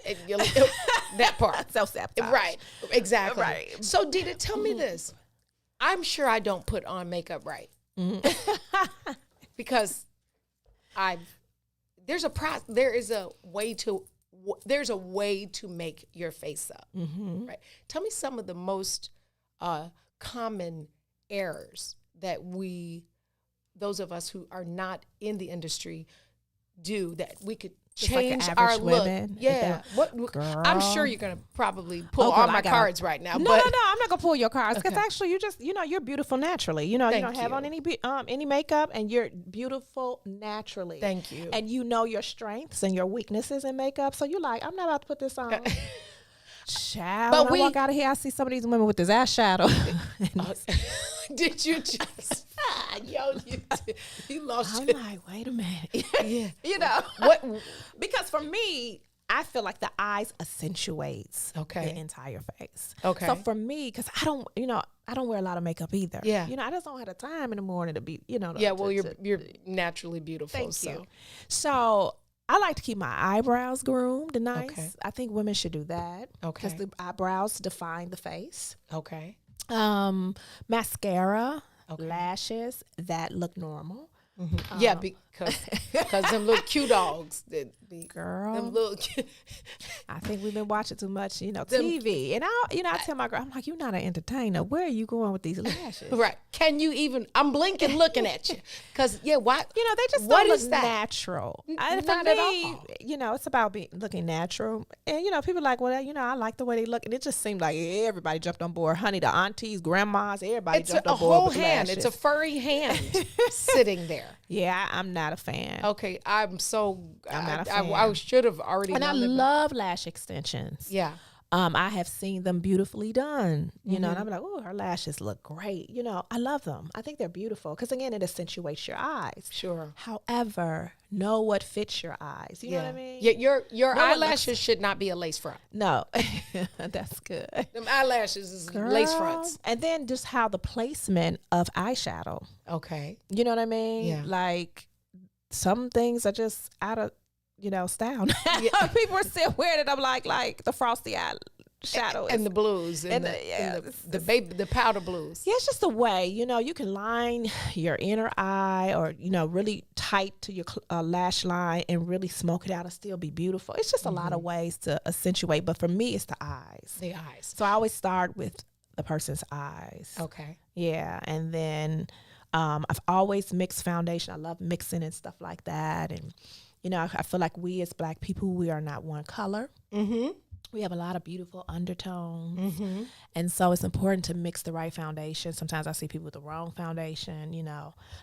That part. Self-sabotage. Right. Exactly. Right. So Dita, tell me this. I'm sure I don't put on makeup right. Because there's a way to make your face up, right? Tell me some of the most common errors that those of us who are not in the industry do that we could change our look. Yeah. I'm sure you're going to probably pull all my cards right now. No, I'm not going to pull your cards because actually you just, you're beautiful naturally. You don't have on any makeup and you're beautiful naturally. Thank you. And you know your strengths and your weaknesses in makeup. So you're like, I'm not about to put this on. Child, but when I walk out of here, I see some of these women with this eyeshadow. Did you just... you lost I'm like, wait a minute. Yeah. What? Because for me, I feel like the eyes accentuates the entire face. Okay. So for me, because I don't wear a lot of makeup either. Yeah. I just don't have the time in the morning to be, you're naturally beautiful. Thank you. So I like to keep my eyebrows groomed and nice. Okay. I think women should do that. Okay. Because the eyebrows define the face. Okay. Mascara, lashes that look normal. Mm-hmm. Yeah, because them little cute dogs. Girl, them little. I think we've been watching too much, TV. And I tell my girl, I'm like, you're not an entertainer. Where are you going with these lashes? Right? Can you even? I'm blinking, looking at you, because why? They just don't look natural. Not for at me, all. It's about looking natural. And people are like, well, I like the way they look, and it just seemed like everybody jumped on board. Honey, the aunties, grandmas, everybody jumped on board. It's a whole with hand. lashes. It's a furry hand sitting there. Yeah, I'm not a fan. Okay, I'm not a fan. I should have already. And I love lash extensions. Yeah. I have seen them beautifully done, and I'm like, oh, her lashes look great. I love them. I think they're beautiful because, again, it accentuates your eyes. Sure. However, know what fits your eyes. You know what I mean? Yeah, your eyelashes should not be a lace front. No, that's good. Them eyelashes is lace fronts. And then just how the placement of eyeshadow. Okay. You know what I mean? Yeah. Like some things are just out of style. People are still wearing it. I'm like the frosty eye shadow and the blues and the powder blues. Yeah, it's just the way you can line your inner eye or really tight to your lash line and really smoke it out and still be beautiful. It's just a lot of ways to accentuate, but for me, it's the eyes. The eyes. So I always start with the person's eyes. Okay. Yeah, and then I've always mixed foundation. I love mixing and stuff like that, and I feel like we as Black people, we are not one color. Mm-hmm. We have a lot of beautiful undertones. Mm-hmm. And so it's important to mix the right foundation. Sometimes I see people with the wrong foundation,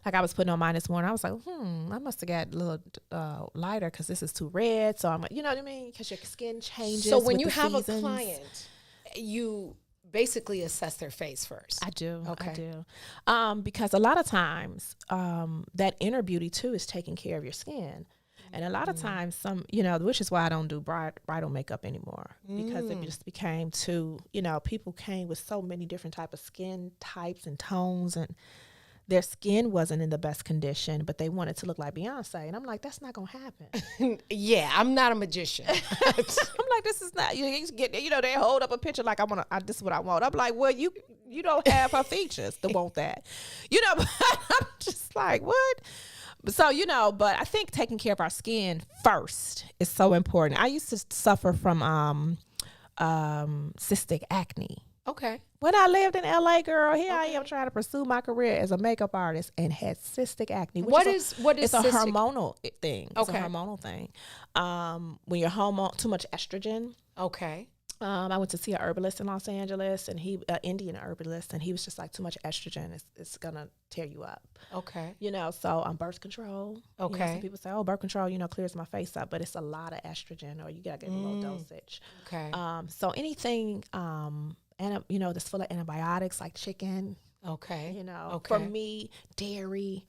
Like I was putting on mine this morning. I was like, I must have got a little lighter because this is too red. So I'm like, you know what I mean? Because your skin changes. So when with you the have seasons. a client, you basically assess their face first. I do. Okay. I do. Because a lot of times that inner beauty too is taking care of your skin. And a lot of times which is why I don't do bridal makeup anymore, because it just became too, people came with so many different type of skin types and tones, and their skin wasn't in the best condition, but they wanted to look like Beyonce. And I'm like, that's not going to happen. Yeah, I'm not a magician. I'm like, this is not, you get, they hold up a picture like, this is what I want. I'm like, well, you don't have her features to want that. But I'm just like, what? So, but I think taking care of our skin first is so important. I used to suffer from cystic acne. Okay. When I lived in LA, girl, here I am trying to pursue my career as a makeup artist and had cystic acne. What is it's cystic? A hormonal thing. It's Okay. a hormonal thing. When you're too much estrogen. Okay. I went to see a herbalist in Los Angeles, and Indian herbalist, and he was just like, too much estrogen, it's gonna tear you up. Okay. So birth control. Okay. Some people say, birth control, clears my face up, but it's a lot of estrogen, or you gotta get a low dosage. Okay. So anything, that's full of antibiotics, like chicken. Okay. Okay. For me, dairy.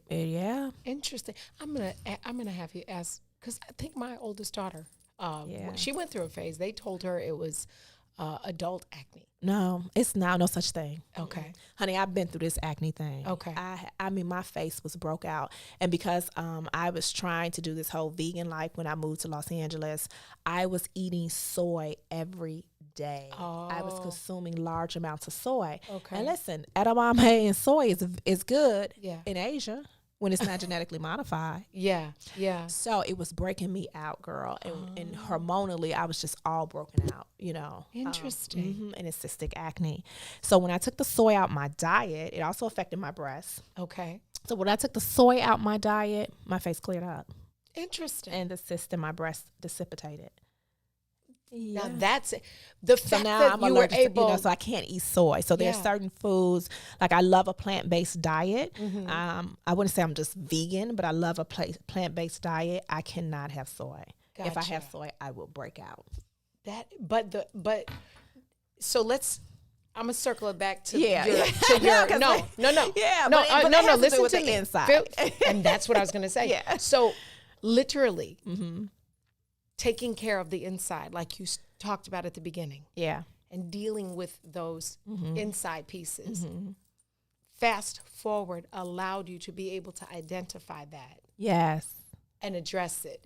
Yeah. Interesting. I'm gonna have you ask, because I think my oldest daughter. She went through a phase. They told her it was adult acne. No, it's now no such thing. Okay. Honey, I've been through this acne thing. Okay. I mean, my face was broke out. And because I was trying to do this whole vegan life when I moved to Los Angeles, I was eating soy every day. Oh. I was consuming large amounts of soy. Okay. And listen, edamame and soy is good Yeah. in Asia when it's not genetically modified. Yeah. Yeah. So it was breaking me out, girl. And hormonally, I was just all broken out, Interesting. And it's cystic acne. So when I took the soy out my diet, it also affected my breasts. Okay. So when I took the soy out my diet, my face cleared up. Interesting. And the cyst in my breast dissipated. Yeah. Now that's it. The fact now that I'm you were allergic able. to, so I can't eat soy. So there's Yeah. certain foods, like I love a plant-based diet. Mm-hmm. I wouldn't say I'm just vegan, but I love a plant-based diet. I cannot have soy. If I have Gotcha. soy, I will break out. So let's. I'm gonna circle it back to Yeah. your Yeah, no. Yeah, no, but it no. has to do Listen with to the me. inside. And that's what I was gonna say. Yeah. So literally, Mm-hmm. taking care of the inside, like you talked about at the beginning, Yeah. and dealing with those Mm-hmm. inside pieces. Fast forward allowed you to be able to identify that Yes. and address it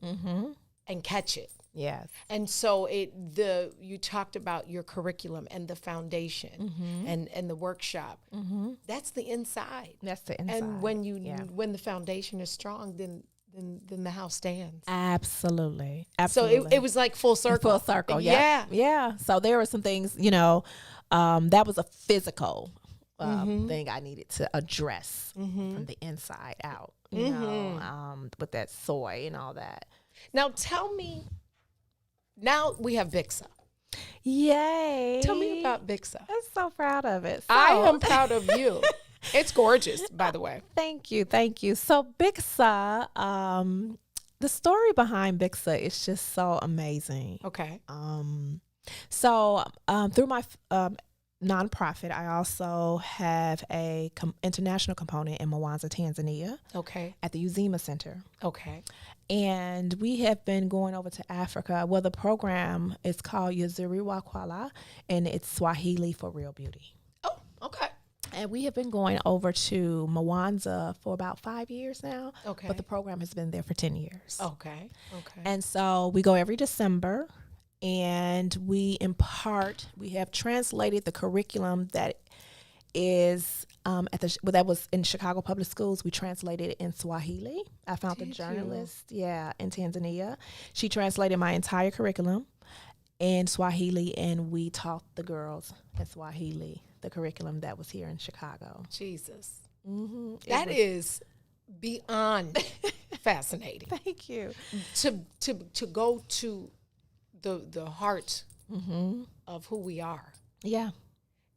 and catch it. Yes. And so you talked about your curriculum and the foundation and the workshop. That's the inside. That's the inside. And when the foundation is strong, then the house stands. Absolutely. So Absolutely. it was like full circle. Full circle. Yeah. Yeah. So there were some things, that was a physical thing I needed to address from the inside out, with that soy and all that. Now tell me, now we have Bixa. Yay. Tell me about Bixa. I'm so proud of it. I am proud of you. It's gorgeous, by the way. Thank you. Thank you. So Bixa, the story behind Bixa is just so amazing. Okay. So through my nonprofit, I also have a international component in Mwanza, Tanzania. Okay. At the Uzima Center. Okay. And we have been going over to Africa. Well, the program is called Yazuri Wakwala, and it's Swahili for real beauty. Oh, okay. And we have been going over to Mwanza for about 5 years now. Okay. But the program has been there for 10 years. Okay. Okay. And so we go every December, and we have translated the curriculum that is that was in Chicago Public Schools. We translated it in Swahili. I found a journalist, in Tanzania. She translated my entire curriculum in Swahili, and we taught the girls in Swahili the curriculum that was here in Chicago. Jesus. Mm-hmm. That is beyond fascinating. Thank you. To go to the heart of who we are. Yeah.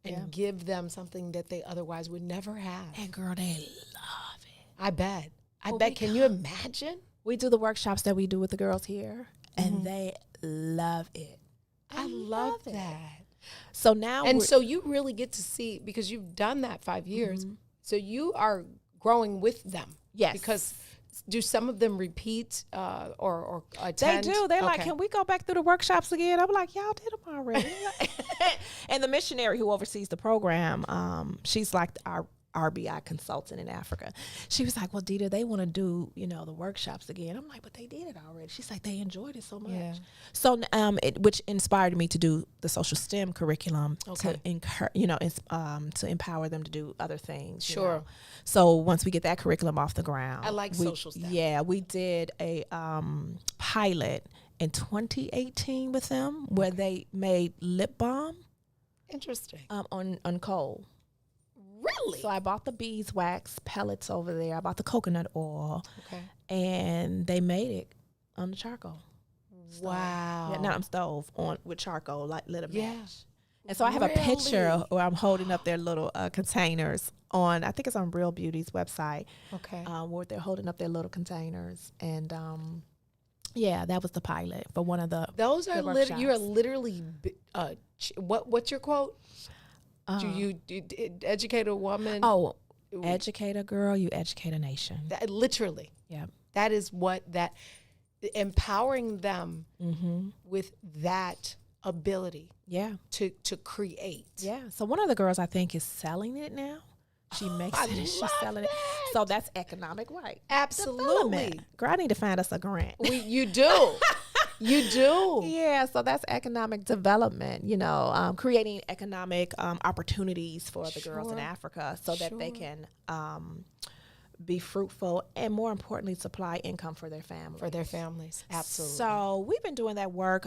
And give them something that they otherwise would never have. And girl, they love it. I bet. Can you imagine? We do the workshops that we do with the girls here, and they love it. I love that. So now, so you really get to see, because you've done that 5 years, so you are growing with them. Yes. Because do some of them repeat or attend? They do. They're like, can we go back through the workshops again? I'm like, y'all did them already. And the missionary who oversees the program, she's like our RBI consultant in Africa. She was like, well, Dita, they want to do, the workshops again. I'm like, but they did it already. She's like, they enjoyed it so much. Yeah. So, which inspired me to do the social STEM curriculum to to empower them to do other things. Sure. So once we get that curriculum off the ground. I like social STEM. Yeah, we did a pilot in 2018 with them where they made lip balm. Interesting. On coal. Really? So I bought the beeswax pellets over there. I bought the coconut oil. Okay. And they made it on the charcoal. Wow. Yeah, not stove with charcoal, like lit a match. And so I have a picture where I'm holding up their little containers on, I think it's on Real Beauty's website. Okay. Where they're holding up their little containers. And that was the pilot for one of the Those are you are literally what's your quote? Do you educate a woman? Oh, educate a girl, you educate a nation. Literally. Yeah. That is empowering them with that ability. Yeah. To create. Yeah. So one of the girls I think is selling it now. She makes it and she's selling it. So that's economic right. Absolutely. Girl, I need to find us a grant. You do. You do. Yeah, so that's economic development, creating economic opportunities for the girls in Africa so that they can be fruitful and, more importantly, supply income for their families. Absolutely. So we've been doing that work.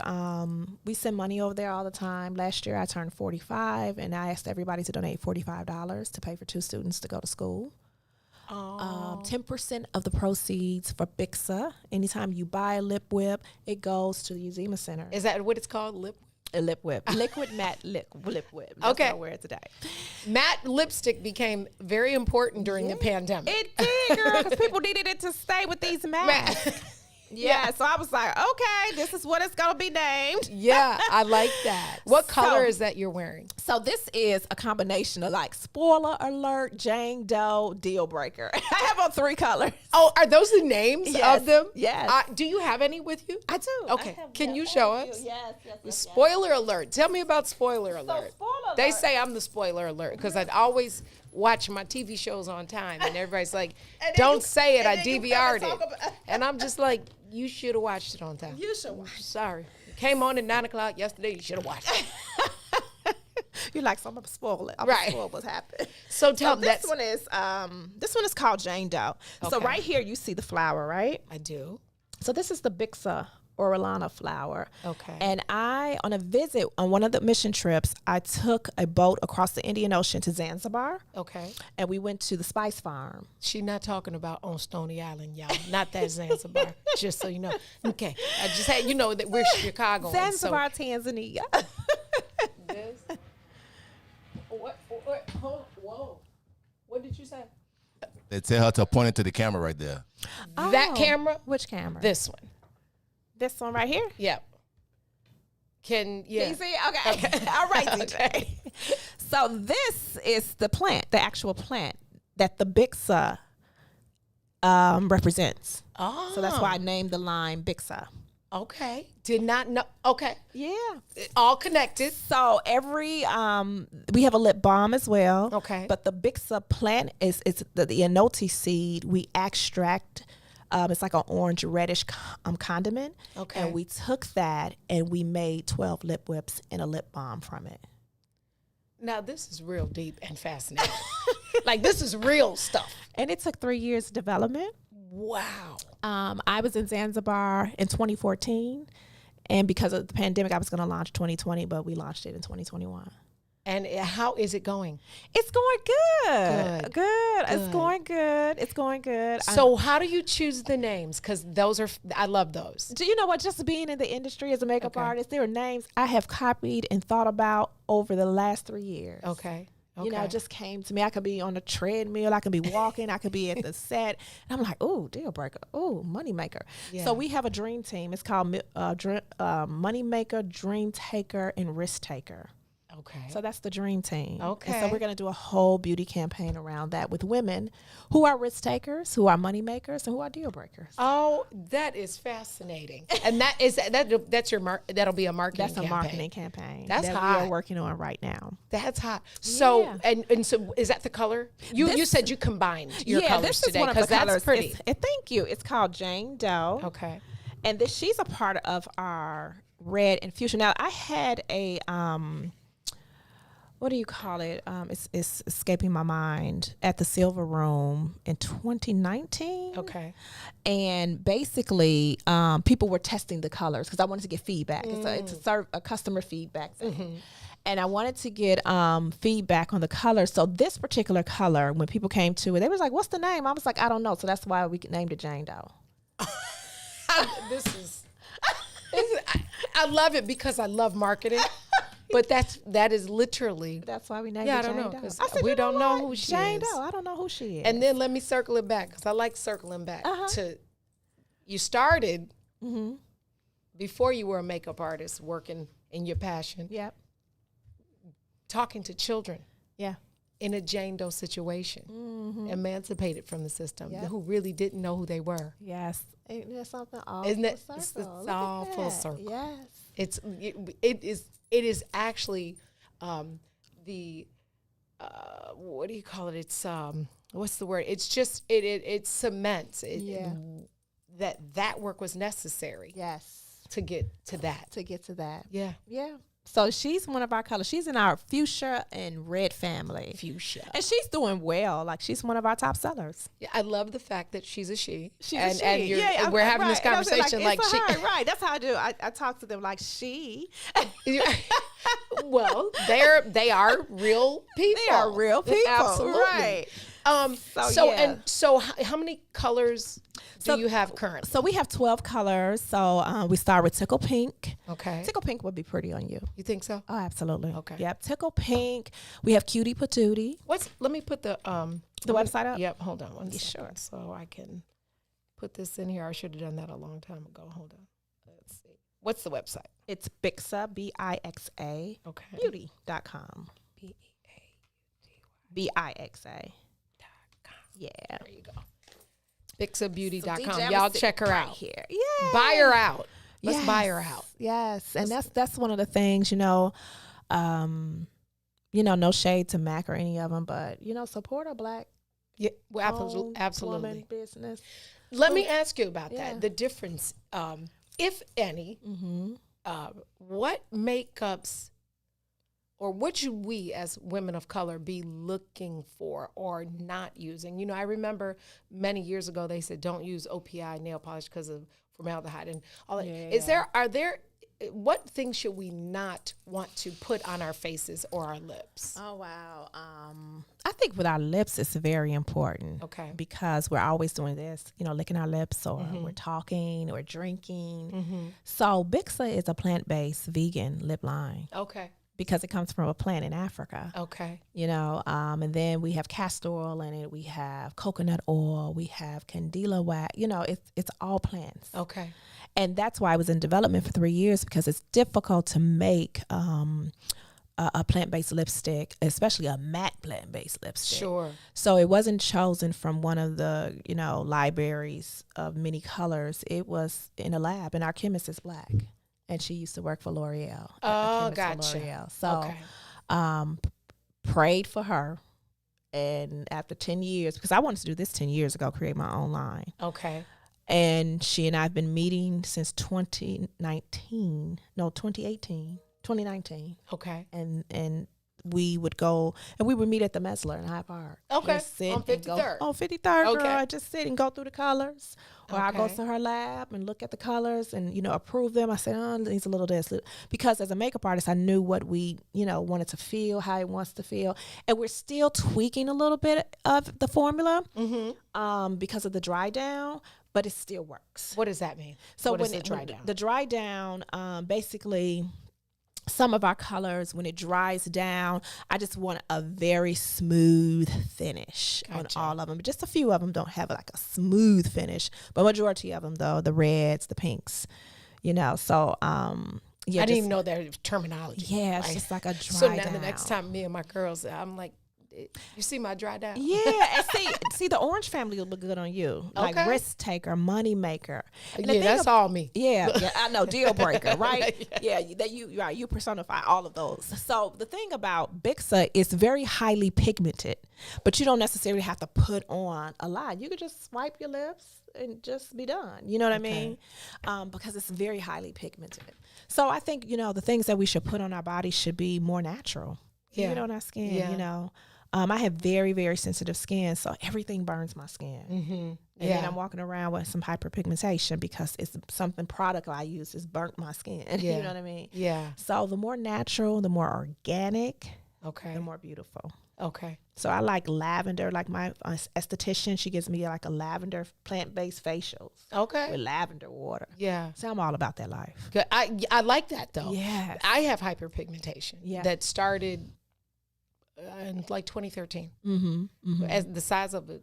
We send money over there all the time. Last year I turned 45 and I asked everybody to donate $45 to pay for 2 students to go to school. 10% of the proceeds for BICSA. Anytime you buy a lip whip, it goes to the Uzima Center. Is that what it's called? A lip whip. Liquid matte lip whip. That's what I wear it today. Matte lipstick became very important during the pandemic. It did, girl, because people needed it to stay with these masks. Yeah, so I was like, okay, this is what it's going to be named. Yeah, I like that. What color is that you're wearing? So this is a combination of like spoiler alert, Jane Doe, deal breaker. I have on 3 colors. Oh, are those the names of them? Yes. Do you have any with you? I do. Okay. Can you show us? Yes. Spoiler alert. Tell me about spoiler alert. They say I'm the spoiler alert because I'd always watch my TV shows on time and everybody's like, don't say it, I DVR'd it. And I'm just like, you should have watched it on time. You should watch it. Sorry. It came on at 9 o'clock yesterday, you should have watched it. You're like, so I'm going to spoil it. I'm right. spoil what's happened. So tell me this one is called Jane Doe. Okay. So right here you see the flower, right? I do. So this is the BICSA Orellana flower. Okay. And on a visit on one of the mission trips, I took a boat across the Indian Ocean to Zanzibar. Okay. And we went to the spice farm. She's not talking about on Stony Island, y'all. Not that Zanzibar, just so you know. Okay. I just had, that we're Chicago. Zanzibar, Tanzania. This? Whoa. What did you say? They tell her to point it to the camera right there. Oh, that camera? Which camera? This one. This one right here? Yep. Can you see? Okay. All right, DJ. Okay. So this is the plant, the actual plant that the BICSA represents. Oh. So that's why I named the line BICSA. Okay. Did not know. Okay. Yeah. All connected. So every, we have a lip balm as well. Okay. But the BICSA plant is the enote seed. We extract. It's like an orange reddish condiment. Okay. And we took that and we made 12 lip whips and a lip balm from it. Now, this is real deep and fascinating. Like, this is real stuff. And it took 3 years development. Wow. I was in Zanzibar in 2014. And because of the pandemic, I was going to launch 2020, but we launched it in 2021. And how is it going? It's going good. Good. It's going good. It's going good. So how do you choose the names? Because I love those. Do you know what? Just being in the industry as a makeup artist, there are names I have copied and thought about over the last 3 years. Okay. It just came to me. I could be on a treadmill. I could be walking. I could be at the set. And I'm like, oh, deal breaker. Oh, moneymaker. Yeah. So we have a dream team. It's called Moneymaker, Dream Taker, and Risk Taker. Okay. So that's the dream team. Okay. And so we're going to do a whole beauty campaign around that with women who are risk takers, who are money makers, and who are deal breakers. Oh, that is fascinating. And that's your that'll be a marketing That's a campaign. marketing campaign. That's that hot. we are working on right now. That's hot. So Yeah. and so is that the color? You said you combined your colors this today is one of the because that's colors. pretty. Thank you. It's called Jane Doe. Okay. And she's a part of our red infusion. Now I had a what do you call it? It's escaping my mind, at the Silver Room in 2019. Okay. And basically, people were testing the colors because I wanted to get feedback. It's a customer feedback thing. And I wanted to get feedback on the color. So this particular color, when people came to it, they was like, "What's the name?" I was like, "I don't know." So that's why we named it Jane Doe. I love it because I love marketing. But that is literally. That's why we named it I Jane don't know Doe. because I said, we "You know don't know what? who she Jane is. Doe. I don't know who she is." And then let me circle it back because I like circling back to. You started before you were a makeup artist, working in your passion. Yep. Talking to children. Yeah. In a Jane Doe situation, emancipated from the system, who really didn't know who they were. Yes. Isn't there something all Isn't it? full It's circle? all Look at full that. circle. Yes. It is actually the what do you call it? It's what's the word? It's just it cements that work was necessary. Yes. To get to that. Yeah. Yeah. So she's one of our colors. She's in our fuchsia and red family. Fuchsia. And she's doing well. Like, she's one of our top sellers. Yeah, I love the fact that she's a she. She's and, a she. And we're having this conversation like it's she. her. Right. That's how I do. I talk to them like she. Well, they are real people. They are real people. Absolutely. Right. So how many colors do you have currently? So we have 12 colors. So we start with Tickle Pink. Okay. Tickle Pink would be pretty on you. You think so? Oh, absolutely. Okay. Yep. Tickle Pink. We have Cutie Patootie. Let me put the website up? Yep. Hold on one second. Sure. So I can put this in here. I should have done that a long time ago. Hold on. Let's see. What's the website? It's Bixa, BIXA, okay. beauty.com. BIXA. Yeah. There you go. BixaBeauty.com. So y'all check her out. Here. Yeah. Buy her out. Let's buy her out. Yes. And that's one of the things, no shade to Mac or any of them, but, support a Black absolutely. woman business. Let me ask you about that. The difference, if any, what makeups or what should we as women of color be looking for or not using? I remember many years ago they said don't use OPI nail polish because of formaldehyde and all that. What things should we not want to put on our faces or our lips? Oh, wow. I think with our lips, it's very important. Okay. Because we're always doing this, licking our lips or we're talking or drinking. So Bixa is a plant-based vegan lip line. Okay. Because it comes from a plant in Africa. Okay. And then we have castor oil in it. We have coconut oil. We have candela wax. It's all plants. Okay. And that's why I was in development for 3 years, because it's difficult to make a plant-based lipstick, especially a matte plant-based lipstick. Sure. So it wasn't chosen from one of the, libraries of many colors. It was in a lab, and our chemist is Black. And she used to work for L'Oreal. Oh, gotcha. So prayed for her. And after 10 years, because I wanted to do this 10 years ago, create my own line. Okay. And she and I have been meeting since 2019. Okay. And we would go, and we would meet at the Mesler in Hyde Park. Okay. Just sit On 53rd. On 53rd, Okay. girl. I just sit and go through the colors. Or I go Okay. to her lab and look at the colors and, approve them. I said, it needs a little this. Because as a makeup artist, I knew what we, wanted to feel, how it wants to feel. And we're still tweaking a little bit of the formula because of the dry down, but it still works. What does that mean? So what when is the dry down? The dry down, basically, some of our colors, when it dries down, I just want a very smooth finish on all of them. But just a few of them don't have like a smooth finish. But majority of them, though, the reds, the pinks, So Yeah, I didn't even know their terminology. Yeah, it's right? just like a dry So now down. the next time me and my girls, I'm like, you see my dry down? Yeah, and see the orange family will look good on you. Like Okay. risk taker, money maker. And the Yeah, thing that's all me. Yeah, I know, deal breaker, right? Yeah, that you personify all of those. So the thing about Bixa is very highly pigmented, but you don't necessarily have to put on a lot. You could just swipe your lips and just be done. You know what I mean? Because it's very highly pigmented. So I think, the things that we should put on our body should be more natural. Yeah. On our skin, Yeah. I have very, very sensitive skin, so everything burns my skin. Mm-hmm. And then I'm walking around with some hyperpigmentation because it's something product I use has burnt my skin. Yeah. You know what I mean? Yeah. So the more natural, the more organic, Okay. the more beautiful. Okay. So I like lavender. Like my esthetician, she gives me like a lavender plant-based facials. Okay. With lavender water. Yeah. So I'm all about that life. Good. I like that though. Yes. I have hyperpigmentation. Yeah. That started in like 2013. Mm-hmm. As the size of a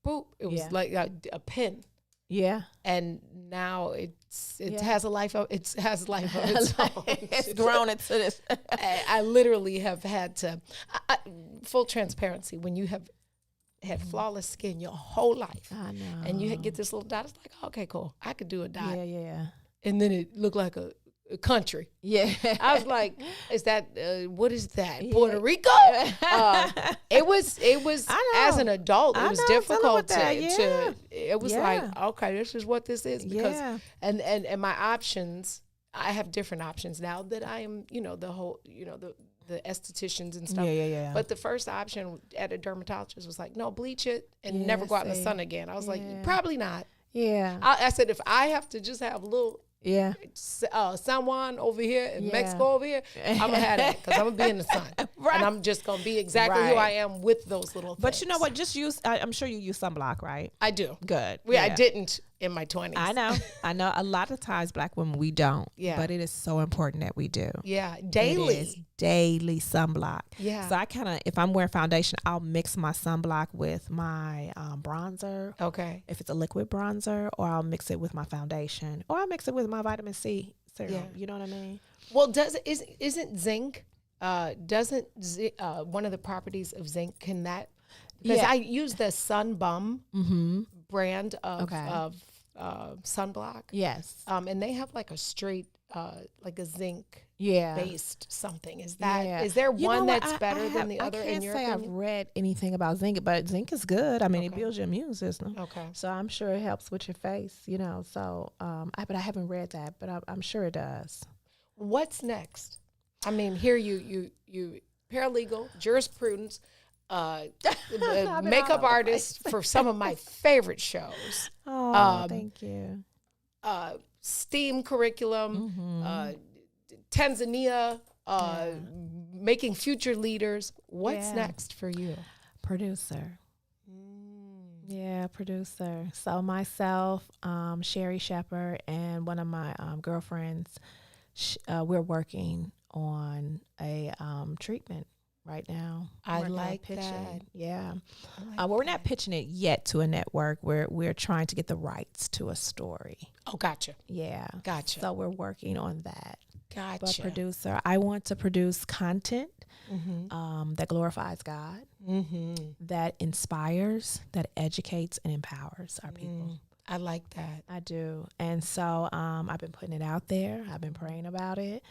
boop, it was Yeah. like a pin. Yeah. And now it Yeah. has a life of its own. It's grown into this. I literally have had to full transparency, when you have had flawless skin your whole life, I know. and you get this little dot, it's like, okay, cool, I could do a dot. Yeah. And then it looked like a country. Yeah. I was like, is that what is that? Yeah. Puerto Rico? It was I know. as an adult, it I was know, I'm dealing difficult with that, to it was Yeah. like, okay, this is what this is, because Yeah. and my options, I have different options now that I am, the whole, the estheticians and stuff. Yeah. But the first option at a dermatologist was like, no, bleach it and Yeah, never go out in the see. sun again. I was Yeah. like, probably not. Yeah. I said, if I have to just have a little Yeah. San Juan over here and Yeah. Mexico over here, I'm gonna have that because I'm gonna be in the sun, Right. and I'm just gonna be exactly who Right. I am with those little. But things. you know what? Just use. I'm sure you use sunblock, right? I do. Good. I didn't in my 20s. I know. A lot of times, Black women, we don't. Yeah. But it is so important that we do. Yeah, It daily. is daily sunblock. Yeah. So I kind of, if I'm wearing foundation, I'll mix my sunblock with my bronzer. Okay. If it's a liquid bronzer, or I'll mix it with my foundation, or I'll mix it with my vitamin C serum. Yeah. You know what I mean? Well, isn't zinc? Doesn't one of the properties of zinc, can that? Because Yeah. I use the Sun Bum brand of Okay. sunblock. Yes. And they have like a straight, like a zinc Yeah. based something. Is that Yeah. is there You know one what? that's better than the other I can't in your say I've opinion? read anything about zinc, but zinc is good. I mean, it Okay. builds your immune system. Okay. So I'm sure it helps with your face, So, but I haven't read that, but I'm sure it does. What's next? I mean, here you paralegal, jurisprudence, makeup over the artist for some of my favorite shows. Oh, thank you. STEAM curriculum, Tanzania, making future leaders. What's Yeah. next for you? Producer. Yeah, producer. So myself, Sherry Shepherd, and one of my girlfriends, we're working on a treatment right now. I Working on like pitching. that. Yeah. Well, we're not pitching it yet to a network. We're trying to get the rights to a story. Oh, gotcha. Yeah. Gotcha. So we're working on that. But Gotcha. producer, I want to produce content that glorifies God, that inspires, that educates, and empowers our people. I like that. I do. And so I've been putting it out there. I've been praying about it.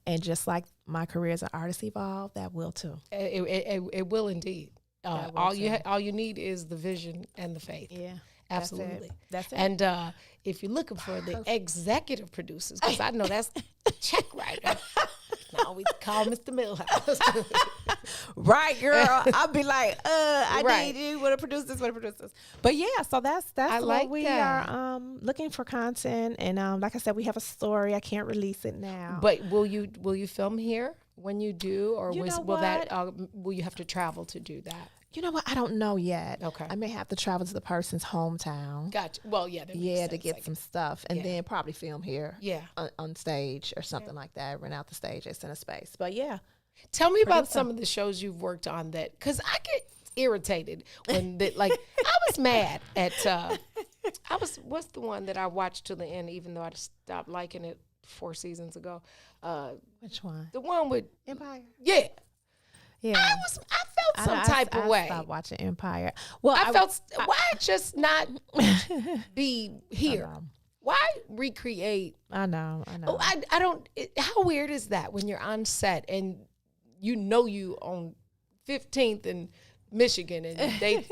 And just like my career as an artist evolved, that will too. It will indeed. That will All too. all you need is the vision and the faith. Yeah. Absolutely. That's it. And if you're looking for the executive producers, because I know that's a check writer. Now we call Mr. Milhouse. Right, girl. I'll be like, I Right. need you. Want to produce this? Want to produce this? But yeah, so that's I what like we that. are looking for content. And like I said, we have a story. I can't release it now. But will you film here when you do, or You know will you have to travel to do that? You know what? I don't know yet. Okay. I may have to travel to the person's hometown. Gotcha. Well, yeah. That makes Yeah, to sense, get some stuff, and Yeah. then probably film here. Yeah. On stage or something like that. Rent out the stage at Center Space. But yeah. Tell me about Producer. some of the shows you've worked on that, because I get irritated when I was mad at what's the one that I watched till the end, even though I stopped liking it 4 seasons ago. Which one? The one with Empire. Yeah. Yeah. I felt some type of way. I stopped watching Empire. Well, I felt, why just not be here? Why recreate? I know. I don't. How weird is that when you're on set and you on 15th and Michigan and they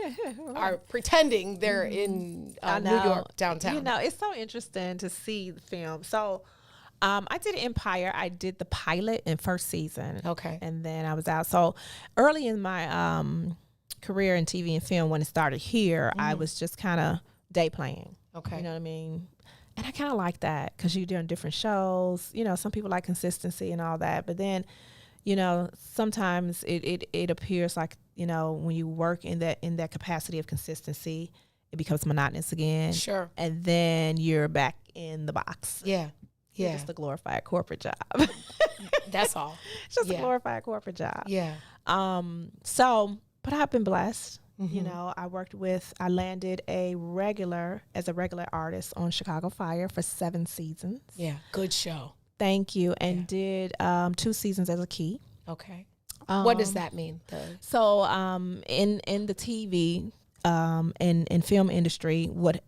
are pretending they're in New York downtown? You know, it's so interesting to see the film. So I did Empire. I did the pilot in first season. Okay. And then I was out. So early in my career in TV and film, when it started here, I was just kind of day playing. Okay. You know what I mean? And I kind of like that because you're doing different shows. You know, some people like consistency and all that. But then, you know, sometimes it appears like, you know, when you work in that capacity of consistency, it becomes monotonous again. Sure. And then you're back in the box. Yeah. Yeah. It's just a glorified corporate job. That's all. It's just a glorified corporate job. Yeah. But I've been blessed. You know, I landed as a regular artist on Chicago Fire for 7 seasons. Yeah. Good show. Thank you. And did 2 seasons as a key. Okay. What does that mean? So in the TV and film industry, what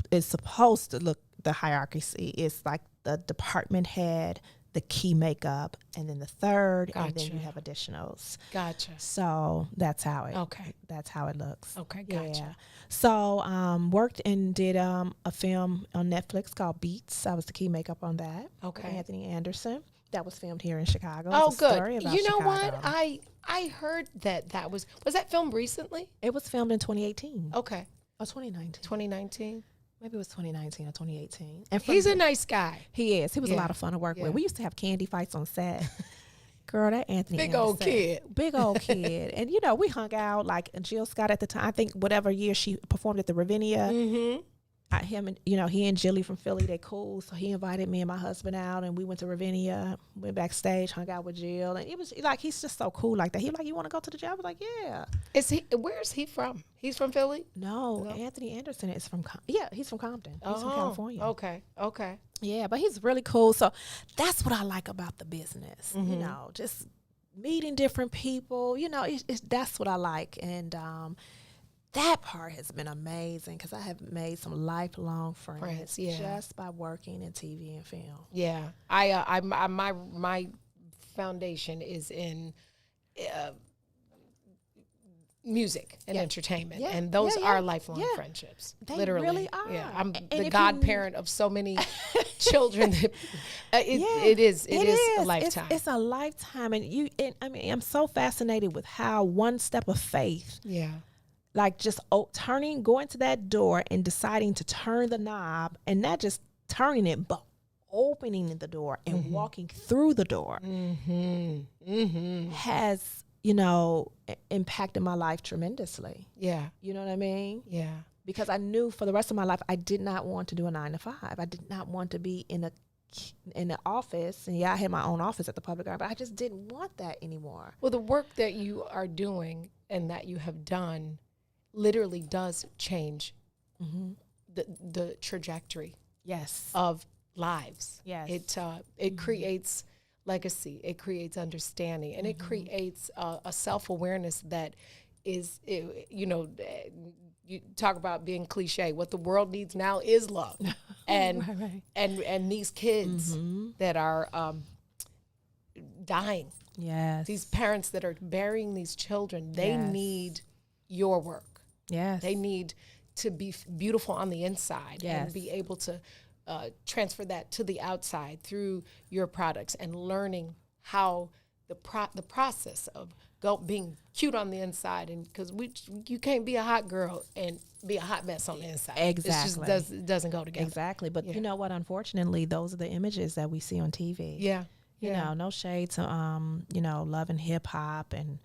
is supposed to look, the hierarchy is like the department head, the key makeup, and then the third, and then you have additionals. Gotcha. So that's how it. Okay. That's how it looks. Okay. Gotcha. Yeah. So worked and did a film on Netflix called Beats. I was the key makeup on that. Okay. With Anthony Anderson. That was filmed here in Chicago. Oh, it's a story good. about You know Chicago. what? I heard that was that filmed recently? It was filmed in 2018. Okay. Or 2019. 2019. Maybe it was 2019 or 2018. And he's a nice guy. He is. He was a lot of fun to work with. We used to have candy fights on set. Girl, that Anthony Big old kid. Big old kid. And, you know, we hung out, like Jill Scott at the time. I think whatever year she performed at the Ravinia. Mm-hmm. Him and, you know, he and Jilly from Philly, they cool. So he invited me and my husband out, and we went to Ravinia, went backstage, hung out with Jill. And it was like, he's just so cool like that. He was like, you want to go to the job? I was like, yeah. Where is he from? He's from Philly? No. Anthony Anderson is from, he's from Compton. He's from California. Okay. Yeah, but he's really cool. So that's what I like about the business, you know, just meeting different people, you know, that's what I like. And that part has been amazing because I have made some lifelong friends just by working in TV and film. Yeah, my foundation is in music and entertainment, and those are lifelong friendships. They literally really are. Yeah, I'm the godparent of so many children. That it is a lifetime. It's a lifetime, and I mean, I'm so fascinated with how one step of faith. Yeah. Like just going to that door and deciding to turn the knob, and not just turning it, but opening the door and walking through the door has, you know, impacted my life tremendously. Yeah. You know what I mean? Yeah. Because I knew for the rest of my life, I did not want to do a 9-to-5. I did not want to be in the office. And I had my own office at the Public Art, but I just didn't want that anymore. Well, the work that you are doing and that you have done literally does change the trajectory of lives. Yes. It creates legacy, it creates understanding, and it creates a self-awareness that is, you know, you talk about being cliche. What the world needs now is love. And and these kids that are dying. Yes. These parents that are burying these children, they need your work. Yes. They need to be beautiful on the inside and be able to transfer that to the outside through your products, and learning how the process of being cute on the inside, and because you can't be a hot girl and be a hot mess on the inside. Exactly. It doesn't go together. Exactly. But you know what? Unfortunately, those are the images that we see on TV. Yeah. You know, no shade to, you know, Love and Hip Hop and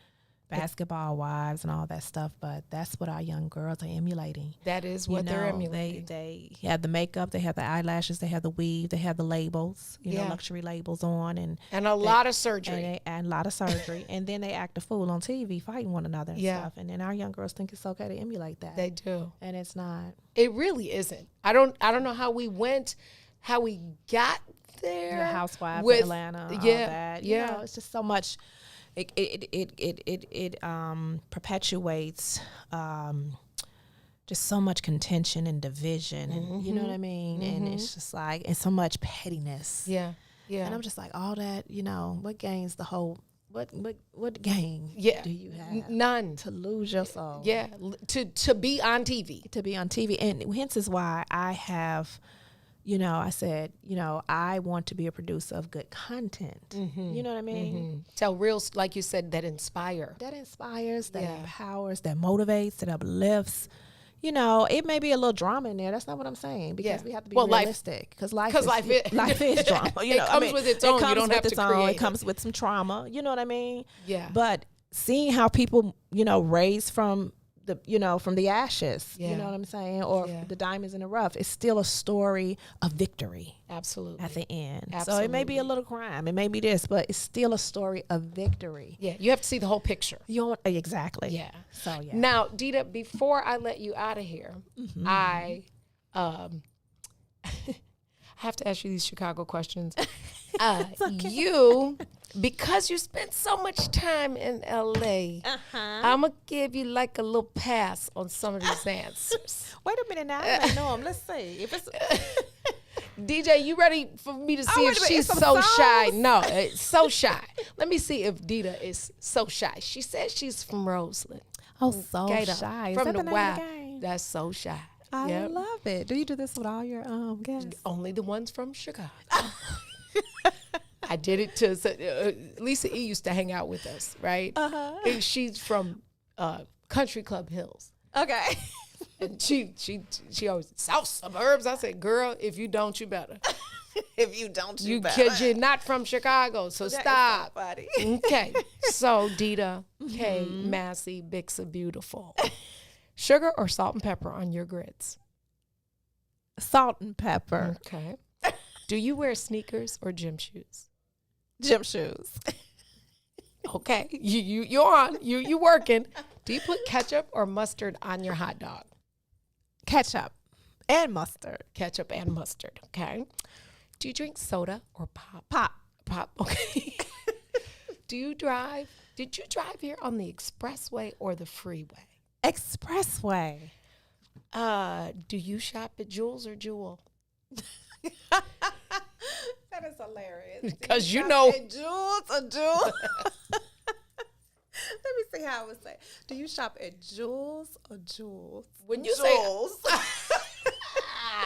Basketball Wives and all that stuff, but that's what our young girls are emulating. That is what they're emulating. They have the makeup, they have the eyelashes, they have the weave, they have the labels, you know, luxury labels on, and a lot of surgery. And a lot of surgery. And then they act a fool on TV fighting one another and stuff. And then our young girls think it's okay to emulate that. They do. And it's not. It really isn't. I don't know how we got there. The Housewives with of Atlanta, all that. You know, it's just so much. It perpetuates just so much contention and division, and you know what I mean. And it's just like, and so much pettiness. Yeah. And I'm just like, all that. You know, what gains the whole? What gain do you have? None. To lose your soul. Yeah. To be on TV. To be on TV. And hence is why I have, you know, I said, you know, I want to be a producer of good content. You know what I mean? So real, like you said, that inspire. That inspires, that empowers, that motivates, that uplifts. You know, it may be a little drama in there. That's not what I'm saying, because we have to be realistic. Because life is drama. You know, it comes with its own. You don't have to create it. It comes with some trauma. You know what I mean? Yeah. But seeing how people, you know, raise from the, you know, from the ashes. You know what I'm saying? Or the diamonds in the rough. It's still a story of victory. Absolutely. At the end. Absolutely. So it may be a little crime. It may be this, but it's still a story of victory. Yeah. You have to see the whole picture. Exactly. Yeah. So yeah. Now, Dita, before I let you out of here, I have to ask you these Chicago questions. You, because you spent so much time in LA, I'm going to give you like a little pass on some of these answers. Wait a minute now. I don't know them. Let's see. If it's DJ, you ready for me to see if she's so shy? No, it's so shy. Let me see if Dita is so shy. She says she's from Roseland. Oh, so shy. From Is that the name of the game? That's so shy. I love it. Do you do this with all your guests? Only the ones from Chicago. I did it to Lisa E used to hang out with us, right? And she's from Country Club Hills. Okay. And she always South Suburbs. I said, girl, if you don't, you better. If you don't, you better. Because you're not from Chicago, so stop. Okay. So Dita K. Massey Bixa Beautiful. Sugar or salt and pepper on your grits? Salt and pepper. Okay. Do you wear sneakers or gym shoes? Gym shoes. Okay. You're on. You working. Do you put ketchup or mustard on your hot dog? Ketchup and mustard. Ketchup and mustard. Okay. Do you drink soda or pop? Pop. Okay. Do you drive? Did you drive here on the expressway or the freeway? Expressway. Do you shop at Jewels or Jewel? That is hilarious. Because you know. Jewels or Jewel? Let me see how I would say. Do you shop at Jewels or Jewels? When you Jewels. say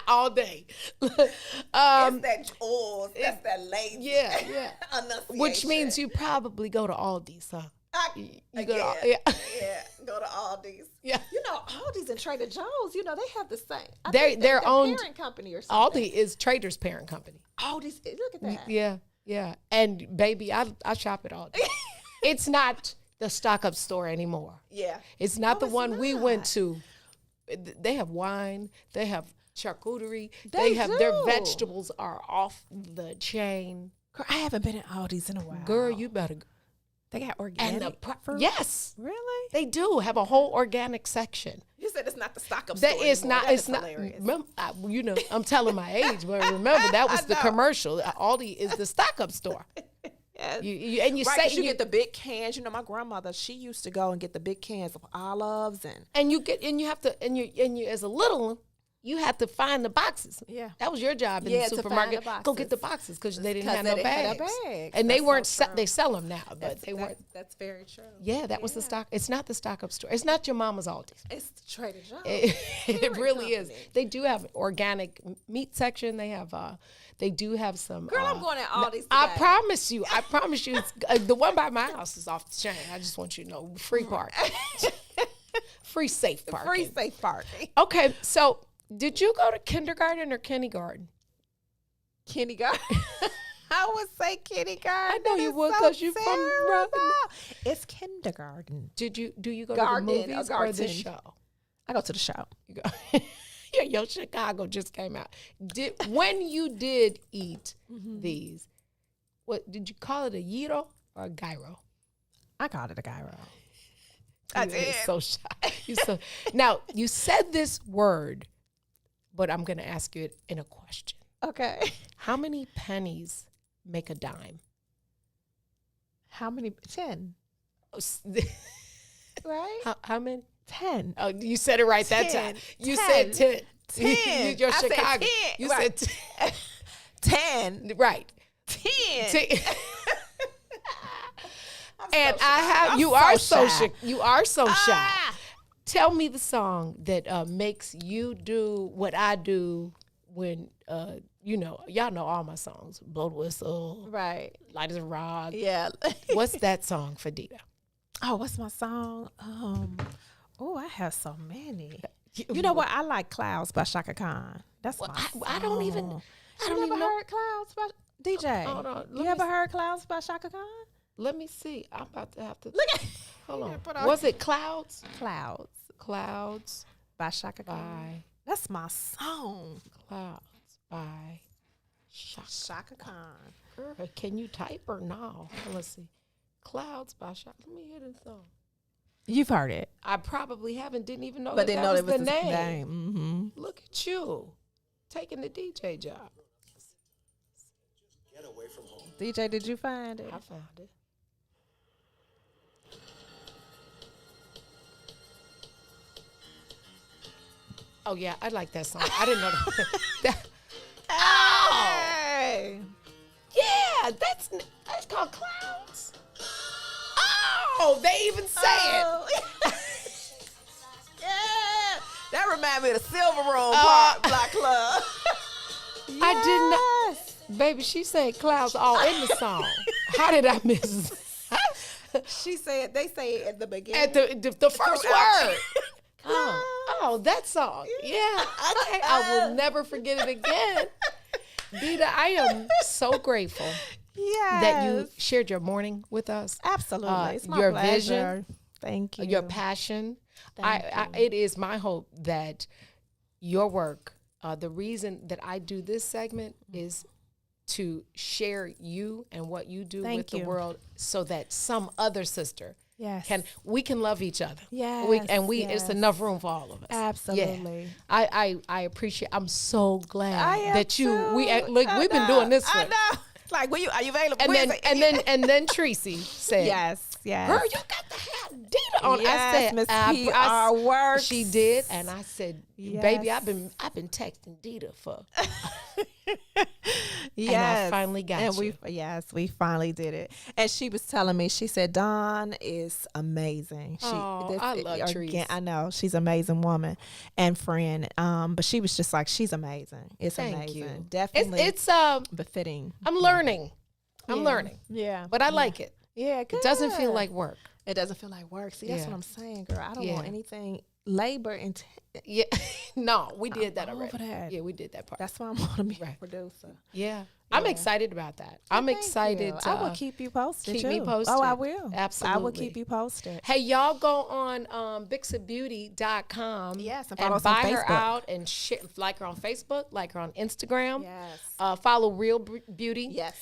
all day. It's that Jewels. That's that lazy. Yeah. Which means you probably go to Aldi's, huh? Go to Aldi's. Yeah. You know, Aldi's and Trader Joe's, you know, they have the same. They're their own parent company or something. Aldi is Trader's parent company. Aldi's, look at that. Yeah. And baby, I shop at Aldi. It's not the stock-up store anymore. Yeah. It's not the one we went to. They have wine. They have charcuterie. They have their vegetables are off the chain. Girl, I haven't been at Aldi's in a while. Girl, you better go. They got organic fruit? Yes. Really? They do have a whole organic section. You said it's not the stock-up store anymore. It's not. Remember, you know, I'm telling my age, but remember that was the commercial. Aldi is the stock-up store. Yes. You say you get the big cans. You know, my grandmother, she used to go and get the big cans of olives and you as a little one, you had to find the boxes. Yeah, that was your job in the supermarket. Go get the boxes because they didn't have no bags. And they weren't. They sell them now, but they weren't. That's very true. Yeah, that was the stock. It's not the stock-up store. It's not your mama's Aldi's. It's the Trader Joe's. It really is. They do have an organic meat section. They have. They do have some. Girl, I'm going at Aldi's today. I promise you. It's, the one by my house is off the chain. I just want you to know, free parking, free safe parking. Free safe parking. Okay, so. Did you go to kindergarten or kindergarten? Kindergarten. I would say kindergarten. I know you would because you're from. It's kindergarten. Do you go to the movies or the show? I go to the show. You go. Your Chicago just came out. When you did eat these, what did you call it? A gyro or a gyro? I called it a gyro. I did. So shy. Now you said this word. But I'm going to ask you it in a question. Okay. How many pennies make a dime? How many? 10. Right? How many? 10. Oh, you said it right that 10. time. You said 10. 10. You're I said Chicago. 10. You Right. said 10. right. 10. 10. And so I shy. have I'm you are so so shy. you are so shy. Ah! Tell me the song that makes you do what I do when y'all know all my songs. Blow the whistle, Right. Light as a Rock. Yeah. What's that song for Dita? Oh, what's my song? I have so many. You know what? I like Clouds by Shaka Khan. That's my song. I don't even know. Heard Clouds by DJ? Hold on. You ever heard Clouds by Shaka Khan? Let me see. I'm about to have to Look at hold on. put on- Was it Clouds? Clouds Clouds by Shaka Khan. by That's my song. Clouds by Shaka. Shaka Khan. Girl, can you type or no? Let's see. Clouds by Shaka. Let me hear this song. You've heard it, I probably didn't even know but that didn't that know was it was the the name. name. Mm-hmm. Look at you, taking the DJ job. Get away from home. DJ, did you find it? I found it. Oh yeah, I like that song. I didn't know that. Hey. Yeah, that's called Clouds. Oh, they even say Oh. Yeah. That reminds me of the Silver Room part, Black Club. it. I did not. Baby, she said Clouds all in the song. How did I miss? She said, they say it at the beginning. At the first Throughout. word. Oh, that song. Yeah. Okay. I will never forget it again. Dita, I am so grateful that you shared your morning with us. Absolutely. It's my your pleasure. vision. Thank you. Your passion. Thank It is my hope that your work, the reason that I do this segment is to share you and what you do with the world so that some other sister we can love each other. Yes. It's enough room for all of us. Absolutely. Yeah. I appreciate. I'm so glad that you. too. We've been doing this for. I know. Like, are you available? And then Tracy said, yes. "Girl, you got to have Dita on." Yes, I said, Miss PR works. She did, and I said, "Baby, Yes. I've been texting Dita for." Yes. And I finally got and you. we finally did it. And she was telling me, she said, Dawn is amazing. I love Trees. I know. She's an amazing woman and friend. But she was just like, she's amazing. It's Thank amazing. you. Definitely. It's befitting. I'm learning. I'm learning. Yeah. But I like it. Yeah. It doesn't feel good. like work. It doesn't feel like work. See, that's Yeah. what I'm saying, girl. I don't Yeah. want anything labor Yeah. No, we did that I'm already. over that. Yeah, we did that part. That's why I want to be a producer. Yeah. I'm excited about that. I'm Thank excited. you. I will keep you posted. keep too. me posted. Oh, I will. Absolutely. I will keep you posted. Hey, y'all go on BixaBeauty.com. Yes, and and follow us on buy her Facebook. out and like her on Facebook, like her on Instagram. Yes. Follow Real Beauty. Yes.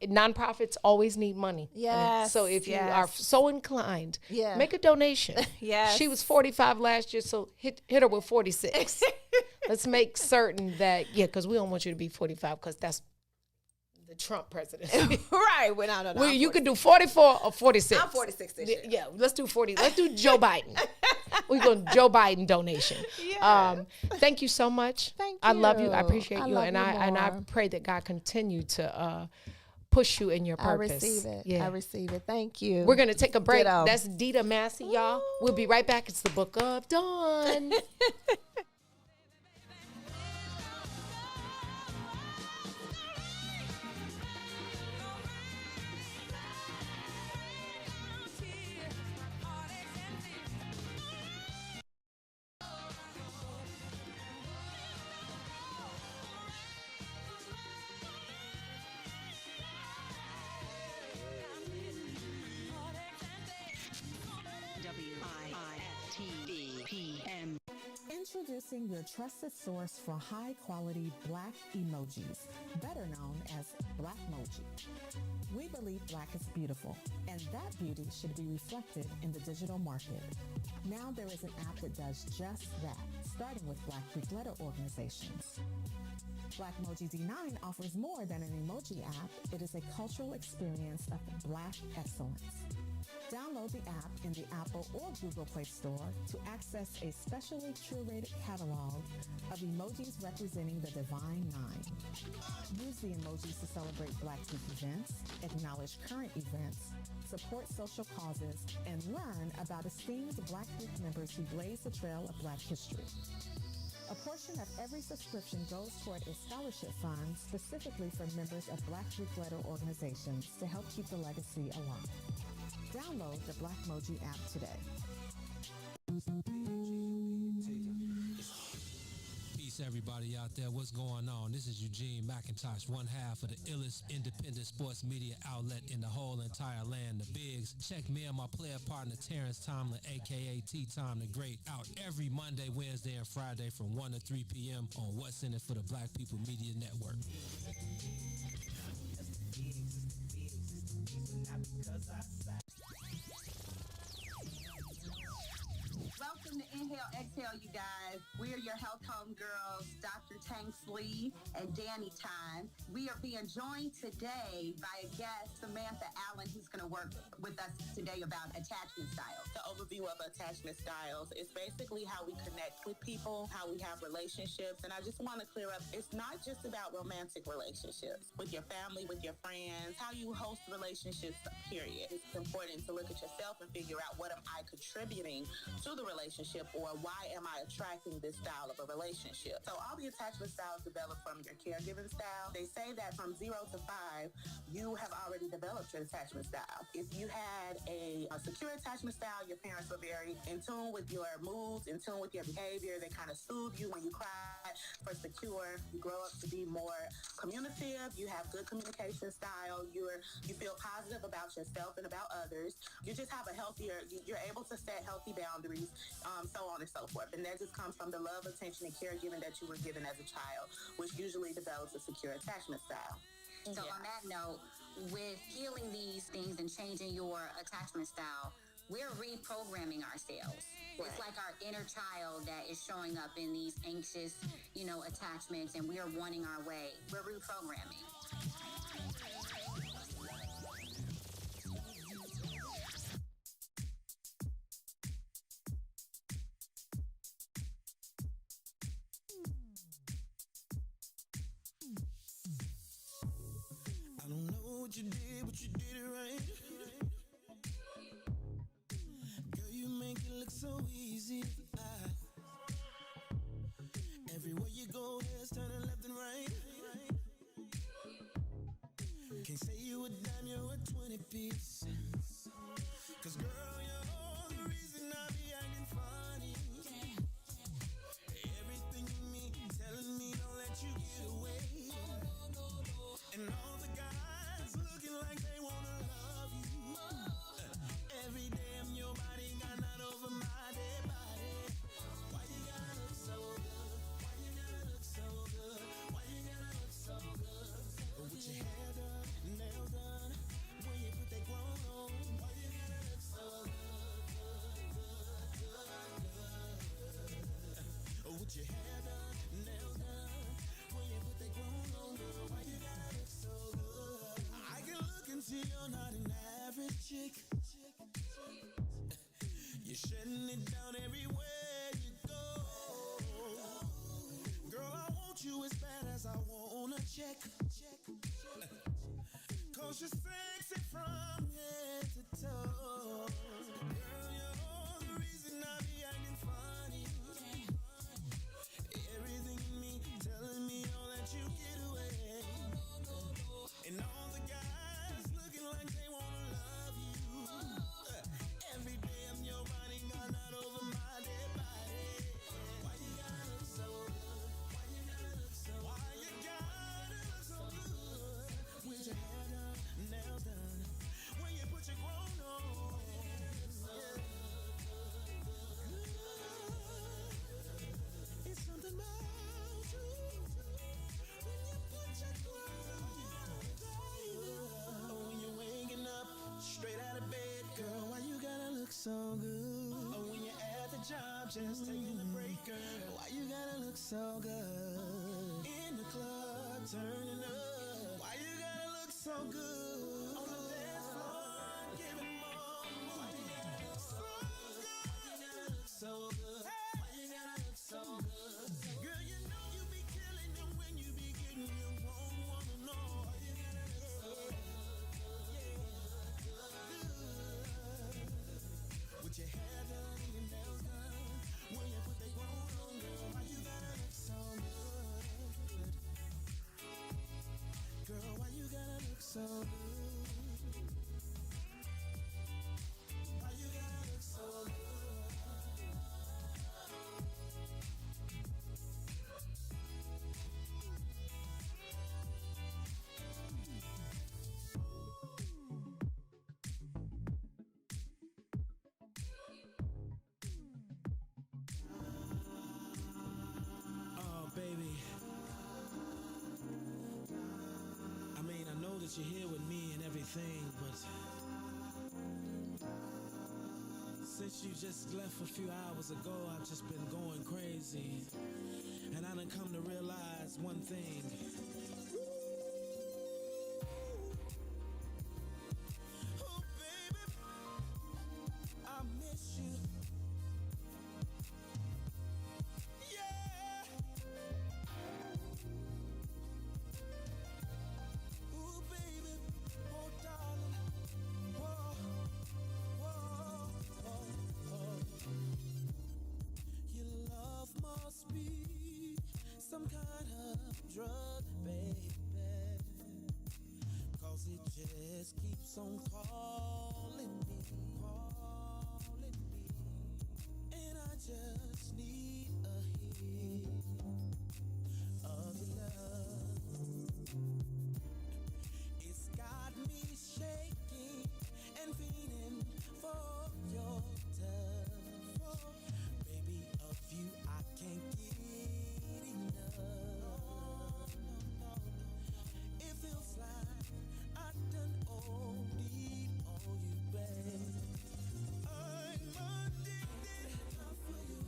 Nonprofits always need money. Yes, So if you yes. are so inclined, Yeah. make a donation. Yes. She was 45 last year, so hit her with 46. Let's make certain that, because we don't want you to be 45 because that's the Trump presidency. Right. Well, no. Well, you could do 44 or 46. I'm 46 this year. Yeah, let's do 40. Let's do Joe Biden. We're going to Joe Biden donation. Yes. Thank you so much. Thank I love you. you. I appreciate I you. love And you I more. pray that God continue to push you in your purpose. I receive it. Yeah. I receive it. Thank you. We're going to take a break. Ditto. That's Dita Massey, y'all. We'll be right back. It's the Book of Dawn. WIIFTBP. Introducing your trusted source for high-quality Black emojis, better known as Blackmoji. We believe Black is beautiful, and that beauty should be reflected in the digital market. Now there is an app that does just that. starting with Black Greek letter organizations. Blackmoji D9 offers more than an emoji app. It is a cultural experience of Black excellence. Download the app in the Apple or Google Play Store to access a specially curated catalog of emojis representing the Divine Nine. Use the emojis to celebrate Black Greek events, acknowledge current events, support social causes, and learn about esteemed Black Greek members who blaze the trail of Black history. A portion of every subscription goes toward a scholarship fund specifically for members of Black Greek letter organizations to help keep the legacy alive. Download the Blackmoji app today. Peace, everybody out there. What's going on? This is Eugene McIntosh, one half of the illest independent sports media outlet in the whole entire land, the Bigs. Check me and my player partner, Terrence Tomlin, a.k.a. T-Tom the Great, out every Monday, Wednesday, and Friday from 1 to 3 p.m. on What's in It for the Black People Media Network. Welcome to Inhale, Exhale, you guys. We are your health home girls, Dr. Tanks Lee and Danny Time. We are being joined today by a guest, Samantha Allen, who's going to work with us today about attachment styles. The overview of attachment styles is basically how we connect with people, how we have relationships. And I just want to clear up, it's not just about romantic relationships with your family, with your friends, how you host relationships, period. It's important to look at yourself and figure out what am I contributing to the relationship, or why am I attracting this style of a relationship. So all the attachment styles develop from your caregiving style. They say that from 0 to 5, you have already developed your attachment style. If you had a secure attachment style, your parents were very in tune with your moods, in tune with your behavior. They kind of soothe you when you cry. For secure, you grow up to be more communicative. You have good communication style. You feel positive about yourself and about others. You just have a healthier, you're able to set healthy boundaries, so on and so forth. And that just comes from the love, attention, and caregiving that you were given as a child, which usually develops a secure attachment style. So on that note, with healing these things and changing your attachment style, we're reprogramming ourselves. Right. It's like our inner child that is showing up in these anxious, attachments, and we are wanting our way. We're reprogramming. I don't know what you did, but you did it right. Girl, you make it look so easy. Everywhere you go, heads turning left and right. Can't say you a dime, you're a 20-piece. Cause girl, you're the reason I be acting funny. Everything in me telling me don't let you get away. And all the guys looking like they wanna love you. Every day I'm your body got not over my dead body. Why you gotta look so good? Why you gotta look so good? Why you gotta look so good? With your hair done, nails done, when you put that grown on. Why you gotta look so good? With your hair done, nails done, when you put that grown on, girl, why you gotta look so good? I can look and see you're not an average chick. You're shutting it down everywhere you go. Girl, I want you as bad as I want a check. Cause you're sexy from head to toe. Girl, you're the reason I be acting funny. Everything in me telling me don't let you get away. And all the guys looking like they wanna love you. Every day I'm your body, got not over my dead body. Why you gotta look so good? Why you gotta look so good? Why you gotta look so good? With your hair done, nails done, when you put your grown on. It's something about you when you put your clothes on. Oh, when you're waking up straight out of bed, girl, why you gotta look so good? Oh, when you're at the job just taking a break, girl, why you look so good in the club, turning up? Why you gotta look so good on the dance floor, giving more? Why you gotta look so good? Why you gotta look so good? Why you gotta look so good? Girl, you know you be killing them when you be getting your own wanna know. Why you gotta look so good? With your hair done and your nails done, when you put that grown on, girl, why you gotta look so good? Girl, why you gotta look so good? Why you gotta look so good? Baby, I mean, I know that you're here with me and everything, but since you just left a few hours ago, I've just been going crazy, and I done come to realize one thing. Oh, baby, I miss you. Some kind of drug, baby, 'cause it just keeps on calling me, and I just need a hit of your love. It's got me shaking and feeling for your touch, baby, of you I can't get enough. It feels like I done OD'd on you, babe. I'm addicted for you.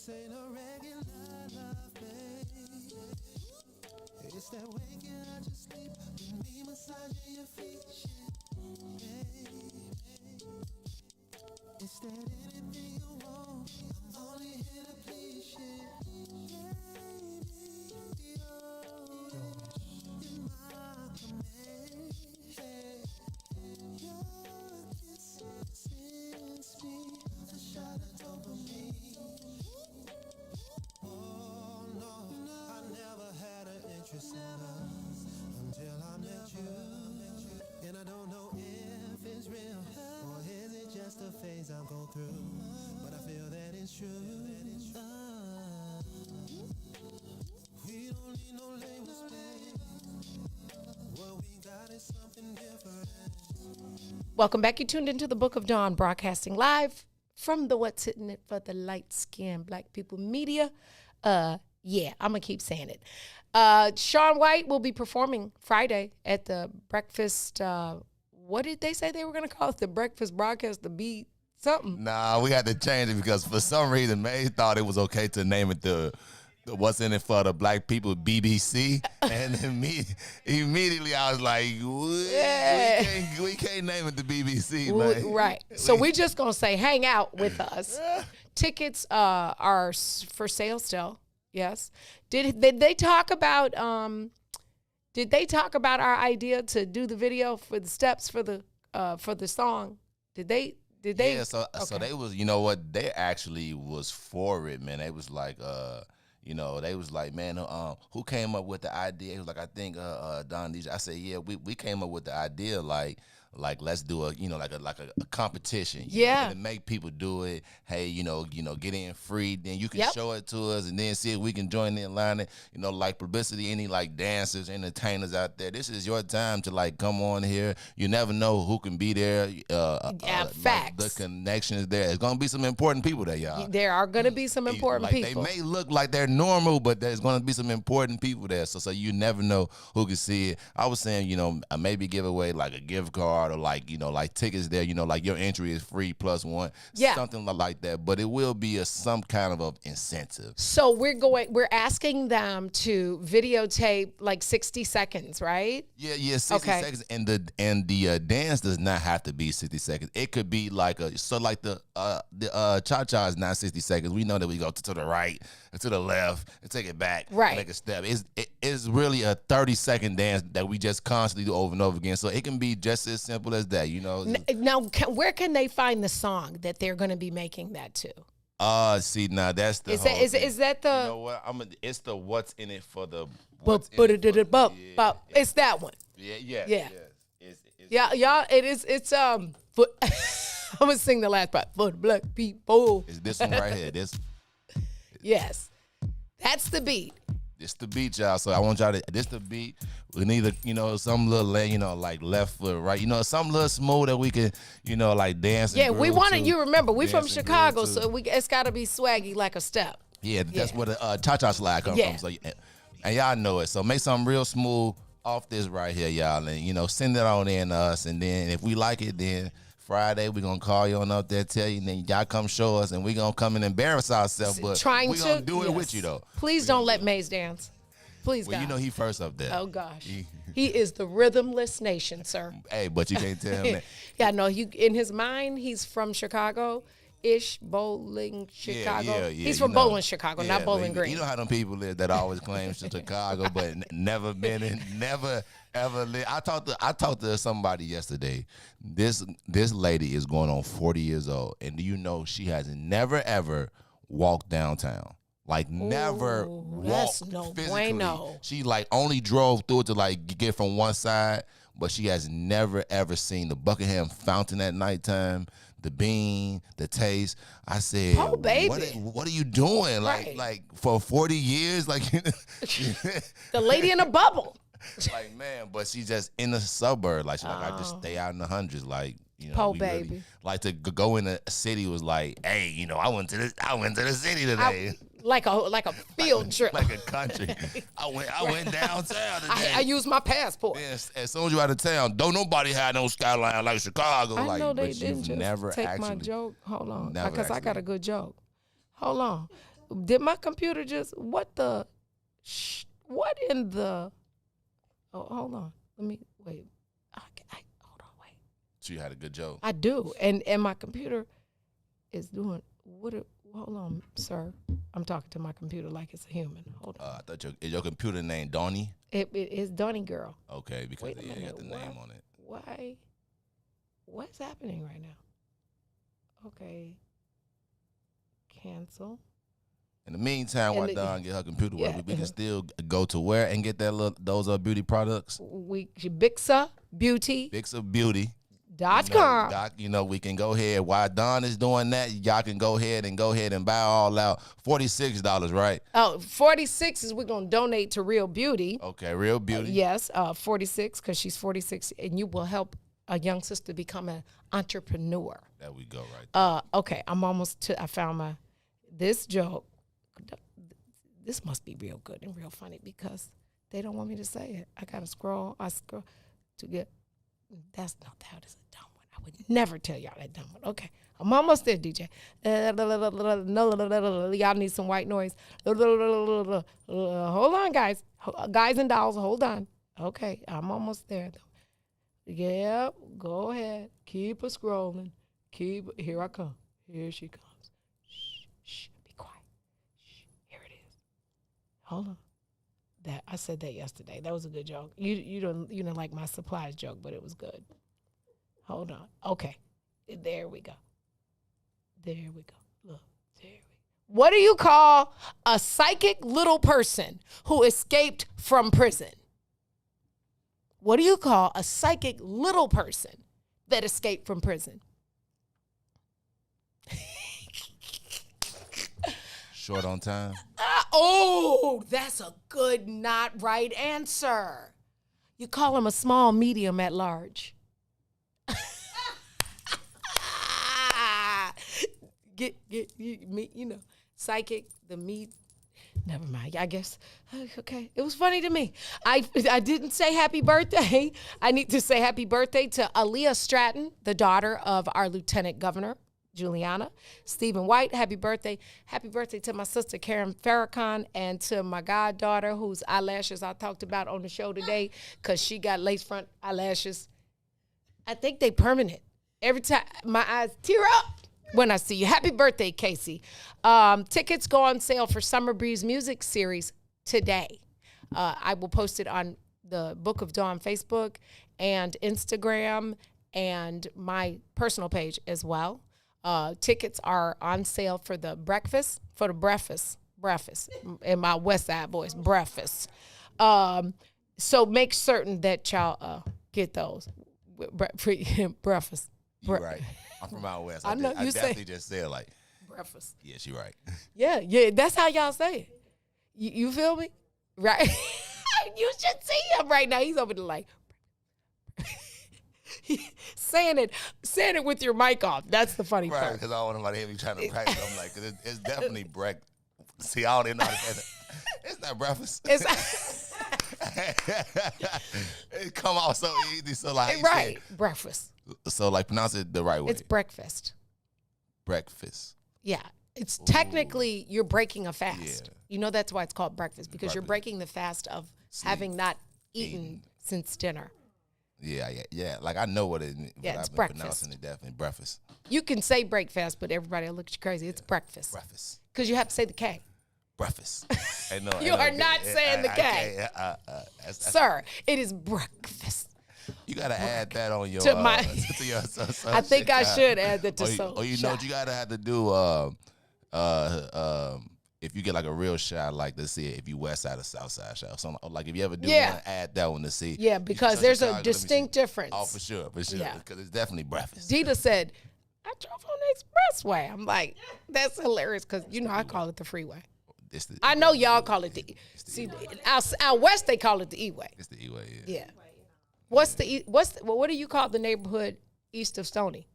This ain't a regular love, baby. It's that waking out your sleep and me massaging your feet, baby. It's that anything you want, I'm only here to please you, baby. You're in my command. Your kiss sends me a shot of dopamine. Oh no, I never had an interest in love until I met you. And I don't know if it's real or is it just a phase I'm going through. But I feel that it's true. We don't need no labels, babe. What we got is something different. Welcome back. You tuned into the Book of Dawn, broadcasting live from the What's Hitting It for the Light Skinned Black People Media. Yeah, I'm going to keep saying it. Shaun White will be performing Friday at the breakfast. What did they say they were going to call it? The breakfast broadcast, the beat, something. Nah, we had to change it because for some reason, May thought it was okay to name it the What's in it for the Black People BBC. And immediately I was like, we can't name it the BBC, man. Right. So we're just going to say hang out with us. Tickets are for sale still. Yes. Did they talk about our idea to do the video for the steps for the song? Did they? Yeah, so they was, you know what, they actually was for it, man. They was like they was like, man, who came up with the idea? He was like, I think Dawn DJ. I said, yeah, we came up with the idea, like let's do a a competition. Yeah. And make people do it. Hey, get in free. Then you can show it to us and then see if we can join in line it. Like publicity, any like dancers, entertainers out there. This is your time to like come on here. You never know who can be there. Facts. Like the connections there. There's gonna be some important people there, y'all. There are gonna be some important people. They may look like they're normal, but there's gonna be some important people there. So you never know who can see it. I was saying, maybe give away like a gift card or like tickets there, like your entry is free plus one, something like that. But it will be some kind of incentive. So we're asking them to videotape like 60 seconds, right? Yeah, 60 seconds, and the dance does not have to be 60 seconds. It could be like the cha-cha is not 60 seconds. We know that we go to the right, to the left, and take it back, right, make a step. It's really a 30-second dance that we just constantly do over and over again. So it can be just as simple as that, Now, where can they find the song that they're going to be making that to? See, now that's the is that the? You know what? It's the What's in it for the. It's that one. Yeah. Y'all. It's I'm gonna sing the last part for the black people. It's this one right here. Yes, that's the beat. This the beat, y'all. So I want y'all to. This the beat. We need some little, like left foot, right. Some little smooth that we can, like dance. Yeah, we want it. You remember, we from Chicago, so it's got to be swaggy like a step. Yeah, that's where the cha-cha slide comes from. So, and y'all know it. So make something real smooth off this right here, y'all, and send it on in to us. And then if we like it, then Friday we're gonna call you on up there, tell you, and then y'all come show us, and we're gonna come and embarrass ourselves. But we're gonna do it with you though. Please don't let Maze dance. Please, well, God. he first up there. Oh gosh, he is the rhythmless nation, sir. Hey, but you can't tell him that. Yeah, no, in his mind, he's from Chicago-ish, Bowling, Chicago. Yeah, he's from Bowling, Chicago, not Bowling Green. You know how them people live that always claim Chicago, but never been in, never ever lived. I talked to somebody yesterday. This lady is going on 40 years old, and do you know she has never ever walked downtown? Like never walked physically. Bueno. She like only drove through it to like get from one side, but she has never ever seen the Buckingham Fountain at nighttime, the Bean, the Taste. I said, "Oh, baby, what are you doing? Right. Like for 40 years, like the lady in a bubble." Like, man, but she's just in the suburb. Like, she's like, I just stay out in the hundreds. Like, po baby. Really, like to go in the city was like, hey, I went to the city today. Like a field trip. Like a country. I went downtown today. I used my passport. Yeah, as soon as you out of town, don't nobody have no skyline like Chicago. I know they but didn't just never take actually, my joke. Hold on, because I got a good joke. Hold on. Did my computer just, what in the, oh, hold on. Let me, wait. Hold on, wait. So you had a good joke. I do. And my computer is doing, hold on, sir. I'm talking to my computer like it's a human. Hold on. I thought your computer name Donnie? It is Donnie Girl. Okay, because you got the name on it. Why? What's happening right now? Okay. Cancel. In the meantime, while Dawn get her computer work, we can still go to where and get those beauty products? Bixa Beauty. Bixa Beauty. .com. We can go ahead. While Dawn is doing that, y'all can go ahead and buy all out. $46, right? Oh, 46 is we're going to donate to Real Beauty. Okay, Real Beauty. Yes, 46 because she's 46, and you will help a young sister become an entrepreneur. There we go, right there. Okay, I found this joke. This must be real good and real funny because they don't want me to say it. I got to scroll. I scroll to get. That is a dumb one. I would never tell y'all that dumb one. Okay, I'm almost there, DJ. Y'all need some white noise. Hold on, guys. Guys and dolls, hold on. Okay, I'm almost there. Yep, go ahead. Keep it scrolling. Here I come. Here she comes. Shh, be quiet. Shh, here it is. Hold on. I said that yesterday. That was a good joke. You don't like my supplies joke, but it was good. Hold on. Okay. There we go. Look. There we go. What do you call a psychic little person who escaped from prison? What do you call a psychic little person that escaped from prison? Short on time. That's a good, not right answer. You call him a small, medium, at large. Psychic, the meat. Never mind. I guess. Okay. It was funny to me. I didn't say happy birthday. I need to say happy birthday to Aaliyah Stratton, the daughter of our Lieutenant Governor, Juliana. Stephen White, happy birthday. Happy birthday to my sister, Karen Farrakhan, and to my goddaughter, whose eyelashes I talked about on the show today because she got lace front eyelashes. I think they permanent. Every time my eyes tear up when I see you. Happy birthday, Casey. Tickets go on sale for Summer Breeze Music Series today. I will post it on the Book of Dawn Facebook and Instagram and my personal page as well. Tickets are on sale for the breakfast, in my West Side voice, breakfast. So make certain that y'all get those. Breakfast. You're right. I'm from out West. I know you definitely just said like breakfast. Yes, you're right. Yeah, that's how y'all say it. You feel me? Right? You should see him right now. He's over there like saying it with your mic off. That's the funny part. Right, because I don't want nobody to hear me trying to practice. I'm like, cause it's definitely breakfast. See, I don't even know how to say that. It's not breakfast. It come out so easy. So like, right, breakfast. So like, pronounce it the right way. It's breakfast. Breakfast. Yeah, it's technically you're breaking a fast. Yeah. You know that's why it's called breakfast because you're breaking the fast of having not eaten since dinner. Yeah. Like I know what it is. Yeah, it's I've been breakfast. Pronouncing it definitely breakfast. You can say breakfast, but everybody will look at you crazy. It's breakfast. Breakfast. Because you have to say the K. Breakfast. You are not saying the K. Sir, it is breakfast. You gotta add that on your. To my. To your I think I should add that to so. Or you know what you gotta have to do. If you get like a real shot, like let's see if you West Side or South Side shot, so like if you ever do one, add that one to see. Yeah, because there's a distinct difference. Oh, for sure, Yeah. because it's definitely breakfast. Dita said, "I drove on the expressway." I'm like, that's hilarious because I call it the freeway. I know y'all call it the. See, out west they call it the E-way. It's the E-way. Yeah. What do you call the neighborhood east of Stony?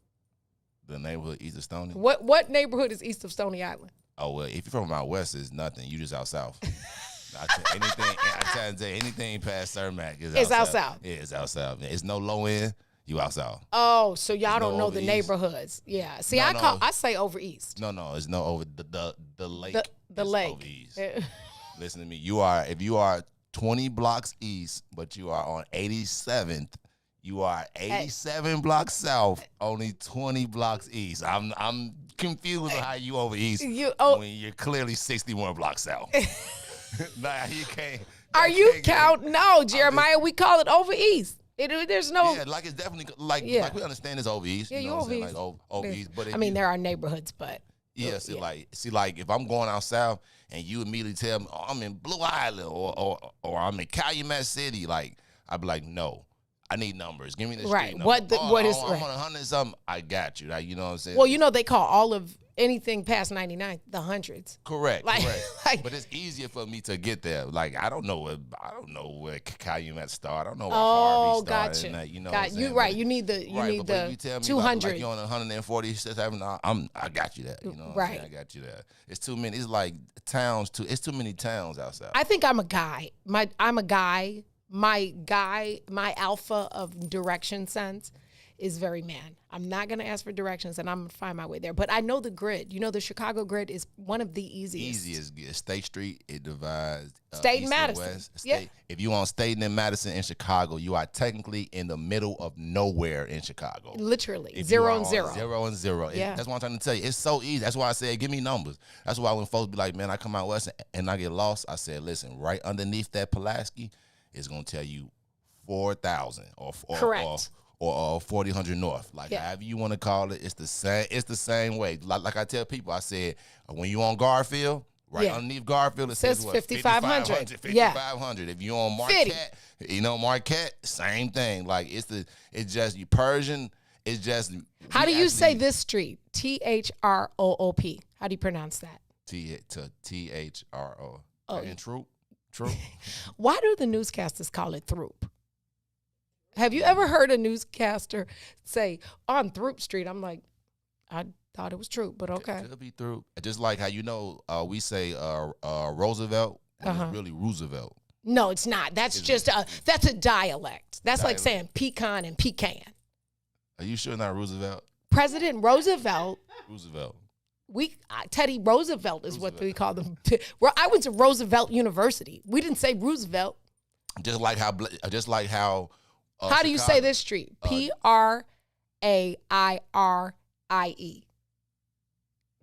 The neighborhood east of Stony. What neighborhood is east of Stony Island? Oh well, if you're from out west, it's nothing. You just out south. anything past Cermak is out south. Yeah, it's out south. It's no low end. you out south. Oh, so y'all There's don't no know over the east. neighborhoods. Yeah. See, No, I say over east. No, it's no over the lake. The is lake. over east. Listen to me. If you are 20 blocks east, but you are on 87th, you are 87 blocks south, only 20 blocks east. I'm confused with how you over east when you're clearly 61 blocks south. Nah, you can't. Are you counting? No, Jeremiah, we call it over east. There's no. Yeah, like it's definitely like we understand it's over east. Yeah, you know what I'm saying? Like over east. But I mean, there are neighborhoods, but. Yeah, like if I'm going out south and you immediately tell me, I'm in Blue Island or I'm in Calumet City, like I'd be like, no, I need numbers. Give me the street number. What is I'm on 100 something. I got you. Like, you know what I'm saying? Well, they call all of anything past 99 the hundreds. Correct. But it's easier for me to get there. Like I don't know where Calumet start. I don't know where Harvey started. Gotcha. And that, you know, You right. You need the but you tell me 200. like you're on 147. I got you that. You know what I'm saying? I got you that. It's too many. It's like towns too. It's too many towns outside. I think I'm a guy. I'm a guy. My alpha of direction sense is very man. I'm not going to ask for directions, and I'm going to find my way there. But I know the grid. The Chicago grid is one of the easiest. State Street, it divides State east and Madison. And west. If you on State and Madison in Chicago, you are technically in the middle of nowhere in Chicago. Literally, 0 and 0. 0 and 0. Yeah. That's what I'm trying to tell you. It's so easy. That's why I said, give me numbers. That's why when folks be like, man, I come out west and I get lost, I said, listen, right underneath that Pulaski, it's going to tell you 4,000 or correct. Or 4000 North, like however you want to call it, it's the same. It's the same way. Like I tell people, I said when you on Garfield, underneath Garfield, it says what 5500. 5500. If you on Marquette, Marquette, same thing. Like it's just you Persian. It's just. How do you say this street? THROOP. How do you pronounce that? THRO. And Troop. Why do the newscasters call it Throop? Have you ever heard a newscaster say, on Throop Street? I'm like, I thought it was Troop, but okay. It'll be Throop. Just like how we say Roosevelt, when it's really Roosevelt. No, it's not. That's that's a dialect. That's like saying pecan and pecan. Are you sure not Roosevelt? President Roosevelt. Teddy Roosevelt is what we call them. I went to Roosevelt University. We didn't say Roosevelt. Just like how how Chicago. do you say this street? Prairie.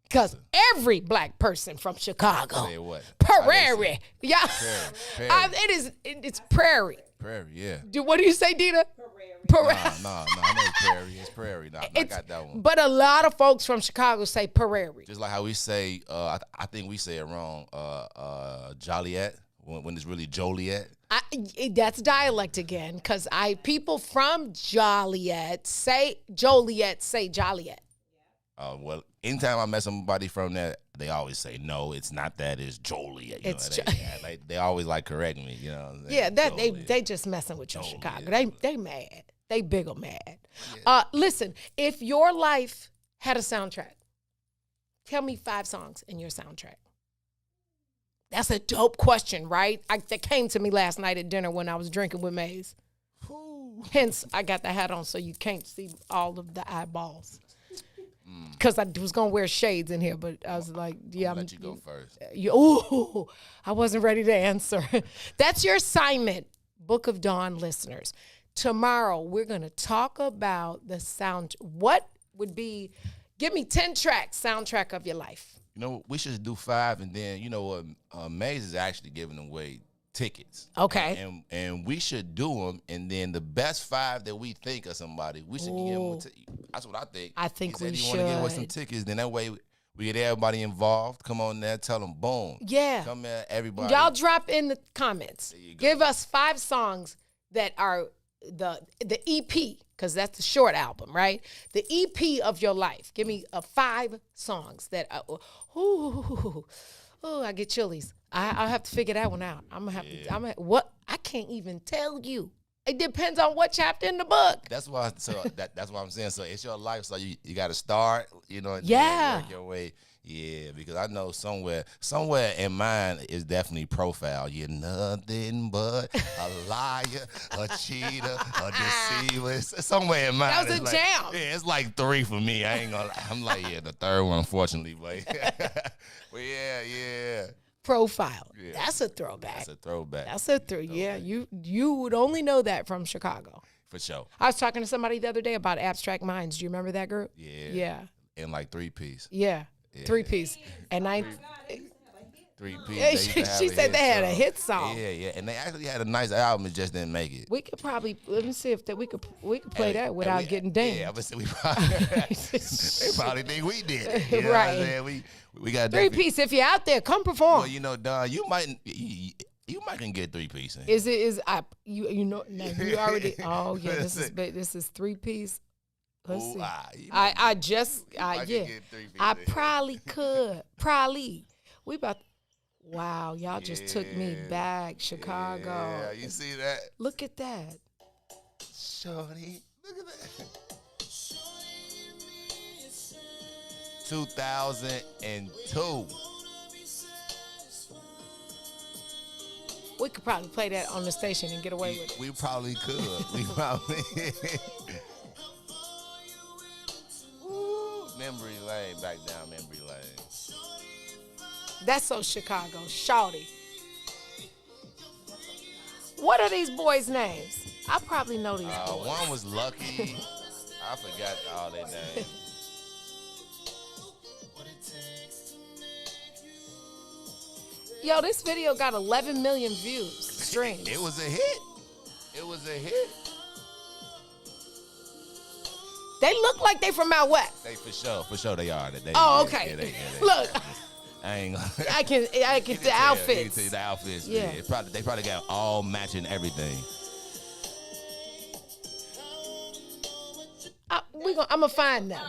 Because every black person from Chicago. Say what? Prairie. Yeah. Prairie. It's prairie. Prairie, yeah. What do you say, Dina? Prairie. No, I know it's prairie. It's prairie. No, I got that one. But a lot of folks from Chicago say prairie. Just like how we say, I think we say it wrong, Joliet, when it's really Joliet. That's dialect again, because people from Joliet say Joliet. Well, anytime I met somebody from there, they always say, no, it's not that, it's Joliet. They always correct me, you know. Yeah, they just messing with your Chicago. They mad. They big or mad. Yeah. Listen, if your life had a soundtrack, tell me 5 songs in your soundtrack. That's a dope question, right? That came to me last night at dinner when I was drinking with Maze. Hence, I got the hat on so you can't see all of the eyeballs. Because I was going to wear shades in here, but I was like, yeah. I'll let you go first. I wasn't ready to answer. That's your assignment, Book of Dawn listeners. Tomorrow, we're going to talk about the sound. What would be, give me 10 tracks, soundtrack of your life. We should do 5, and then, Maze is actually giving away tickets. Okay. And we should do them, and then the best 5 that we think of somebody, we should give them. That's what I think. I think we should. You want to give away some tickets, then that way we get everybody involved. Come on there, tell them, boom. Yeah. Come here, everybody. Y'all drop in the comments. Give us 5 songs that are the EP, because that's the short album, right? The EP of your life. Give me 5 songs that I get chillies. I'll have to figure that one out. I can't even tell you. It depends on what chapter in the book. That's why. So that's what I'm saying. So it's your life. So you got to start. And work your way. Yeah, because I know somewhere in mine is definitely profile. You're nothing but a liar, a cheater, a deceiver. It's somewhere in mine. That was a like, jam. Yeah, it's like 3 for me. I ain't gonna lie. I'm like, yeah, the third one, unfortunately, but but yeah. Profile. Yeah. That's a throwback. That's a throwback. That's a yeah. You would only know that from Chicago. For sure. I was talking to somebody the other day about Abstract Minds. Do you remember that group? Yeah. Yeah. And like 3-piece. Yeah. 3-piece. And 3-piece. She said they had a hit song. Yeah. And they actually had a nice album. It just didn't make it. We could probably let me see if we could play that without getting dinged. Yeah, but we probably they probably think we did it. You know right. What I'm saying? We got 3-piece. If you're out there, come perform. Well, you know, Dawn, you might can get 3-piece. You know no, you already this is 3-piece. Let's see. I probably could. Probably. Wow, y'all just took me back, Chicago. Yeah, you see that? Look at that. Shorty, look at that. 2002. We could probably play that on the station and get away with it. We probably could. We probably. Memory lane, back down memory lane. That's so Chicago. Shawty. What are these boys' names? I probably know these boys. One was Lucky. I forgot all their names. Yo, this video got 11 million views, streams. It was a hit. It was a hit. They look like they from out west. They for sure they are. Okay. They look. I ain't gonna. I can the outfits. You can see the outfits. Yeah. They probably got all matching everything. I'm gonna find them.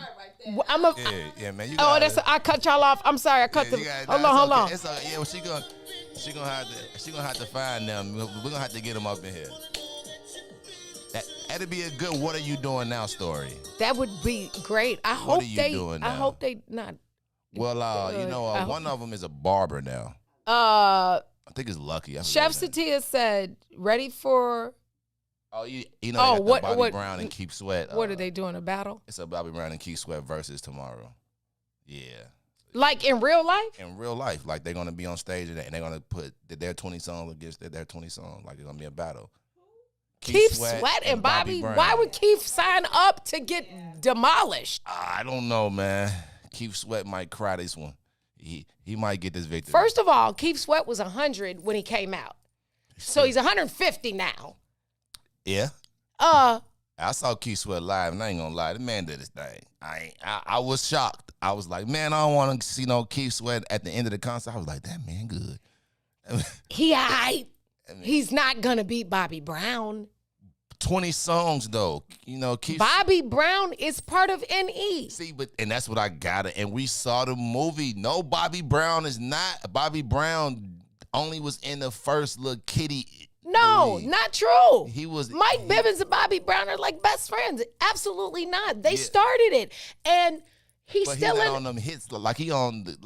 Yeah, man. You I cut y'all off. I'm sorry. I cut them. Hold on. It's okay. Yeah, well, she gonna have to find them. We're gonna have to get them up in here. That'd be a good "What are you doing now" story. That would be great. I hope they not. Well, one of them is a barber now. I think it's Lucky. Chef Satia said, "Ready for." Oh, Bobby Brown and Keith Sweat. What are they doing? A battle? It's a Bobby Brown and Keith Sweat versus tomorrow. Yeah. Like in real life? In real life, like they're gonna be on stage and they're gonna put their 20 songs against their 20 songs. Like it's gonna be a battle. Keith Sweat and Bobby Brown. Why would Keith sign up to get demolished? I don't know, man. Keith Sweat might cry this one. He might get this victory. First of all, Keith Sweat was 100 when he came out, so he's 150 now. Yeah. I saw Keith Sweat live, and I ain't gonna lie, the man did his thing. I was shocked. I was like, man, I don't want to see no Keith Sweat at the end of the concert. I was like, that man good. He's not gonna beat Bobby Brown. 20 songs though, Keith. Bobby Brown is part of NE. See, and that's what I got it. And we saw the movie. No, Bobby Brown is not. Bobby Brown only was in the first Lil Kitty. No, not true. He was Mike Bivins and Bobby Brown are like best friends. Absolutely not. They started it, and he's still on them hits. Like he on the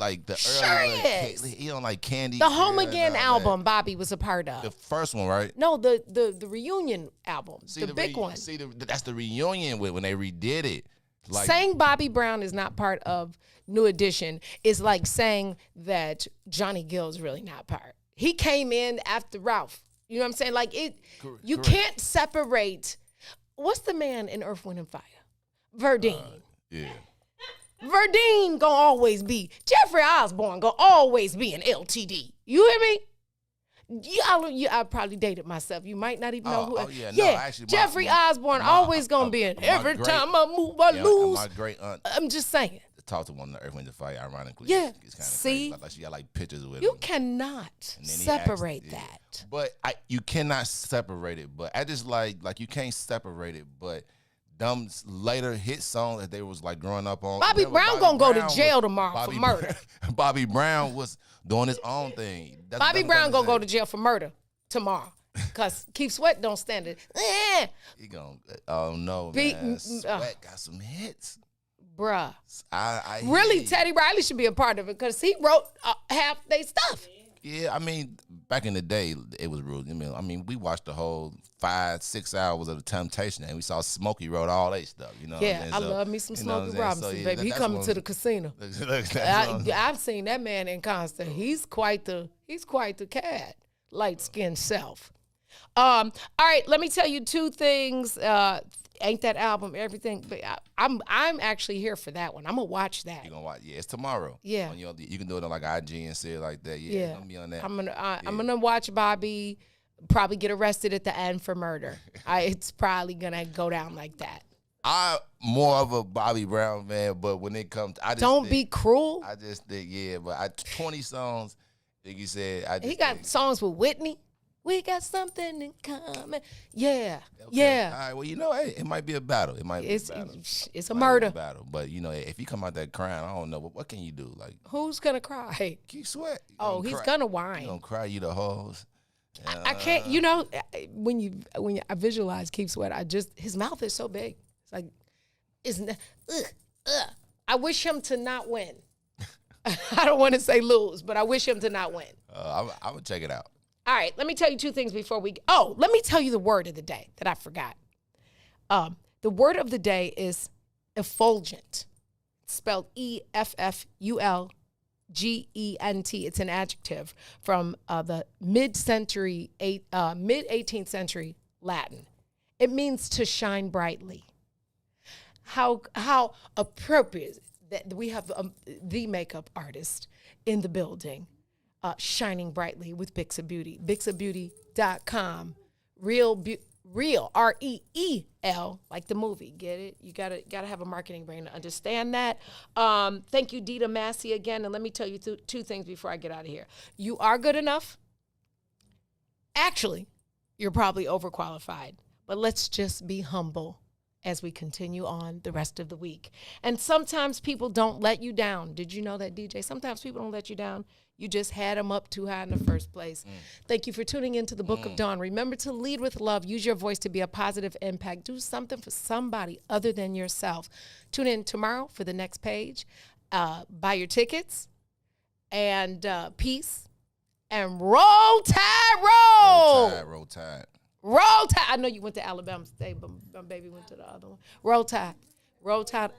early. He on like Candy. The Home Again album. Bobby was a part of the first one, right? No, the reunion album, the big one. See, that's the reunion when they redid it. Like, saying Bobby Brown is not part of New Edition is like saying that Johnny Gill is really not part. He came in after Ralph. You know what I'm saying? Like you can't separate. What's the man in Earth, Wind, and Fire? Verdine. Yeah. Verdine gonna always be. Jeffrey Osborne gonna always be an LTD. You hear me? I probably dated myself. You might not even know who. Actually, Jeffrey Osborne always gonna be an. Every time I move, I lose. My great aunt. I'm just saying. Talk to one of the Earth, Wind, and Fire, ironically. Yeah. It's kind of see, like she got like pictures with you him. Cannot separate that. But you cannot separate it. But I just like you can't separate it. But them later hit songs that they was like growing up on. Bobby Brown gonna go to jail tomorrow for murder. Bobby Brown was doing his own thing. Bobby Brown gonna go to jail for murder tomorrow. Cause Keith Sweat don't stand it. He gonna. Oh no, man. Sweat got some hits. Bruh. I really, Teddy Riley should be a part of it because he wrote half their stuff. Yeah, I mean, back in the day, it was real. I mean, we watched the whole 5-6 hours of The Temptation, and we saw Smokey wrote all that stuff. You know, yeah, I love me some Smokey Robinson, baby. He coming to the casino. I've seen that man in concert. He's quite the cat, light skinned self. All right, let me tell you two things. Ain't that album everything? But I'm actually here for that one. I'm gonna watch that. You gonna watch? Yeah, it's tomorrow. Yeah, you can do it on like IG and say it like that. Yeah, it's gonna be on that. I'm gonna watch Bobby probably get arrested at the end for murder. It's probably gonna go down like that. I'm more of a Bobby Brown man, but when it comes, don't be cruel. I just think but 20 songs. Like you said, he got songs with Whitney. We got something in common. Yeah. Okay. Yeah. All right. Well, hey, it might be a battle. It's a murder. Battle. But, if you come out that crying, I don't know. What can you do? Like, who's going to cry? Keith Sweat. He's going to whine. You going to cry you the hoes. I can't, when I visualize Keith Sweat, his mouth is so big. It's like, I wish him to not win. I don't want to say lose, but I wish him to not win. I would check it out. All right, let me tell you two things before let me tell you the word of the day that I forgot. The word of the day is effulgent. It's spelled EFFULGENT. It's an adjective from the mid-18th century Latin. It means to shine brightly. How appropriate that we have the makeup artist in the building. Shining brightly with Bixa Beauty. BixaBeauty.com. Real, REEL, like the movie. Get it? You gotta have a marketing brain to understand that. Thank you, Dita Massey, again. And let me tell you two things before I get out of here. You are good enough. Actually, you're probably overqualified. But let's just be humble as we continue on the rest of the week. And sometimes people don't let you down. Did you know that, DJ? Sometimes people don't let you down. You just had them up too high in the first place. Thank you for tuning into the Book of Dawn. Remember to lead with love. Use your voice to be a positive impact. Do something for somebody other than yourself. Tune in tomorrow for the next page. Buy your tickets. And peace. And roll tide, roll. Roll tide. Roll Tide. I know you went to Alabama State, but my baby went to the other one. Roll Tide. Roll Tide.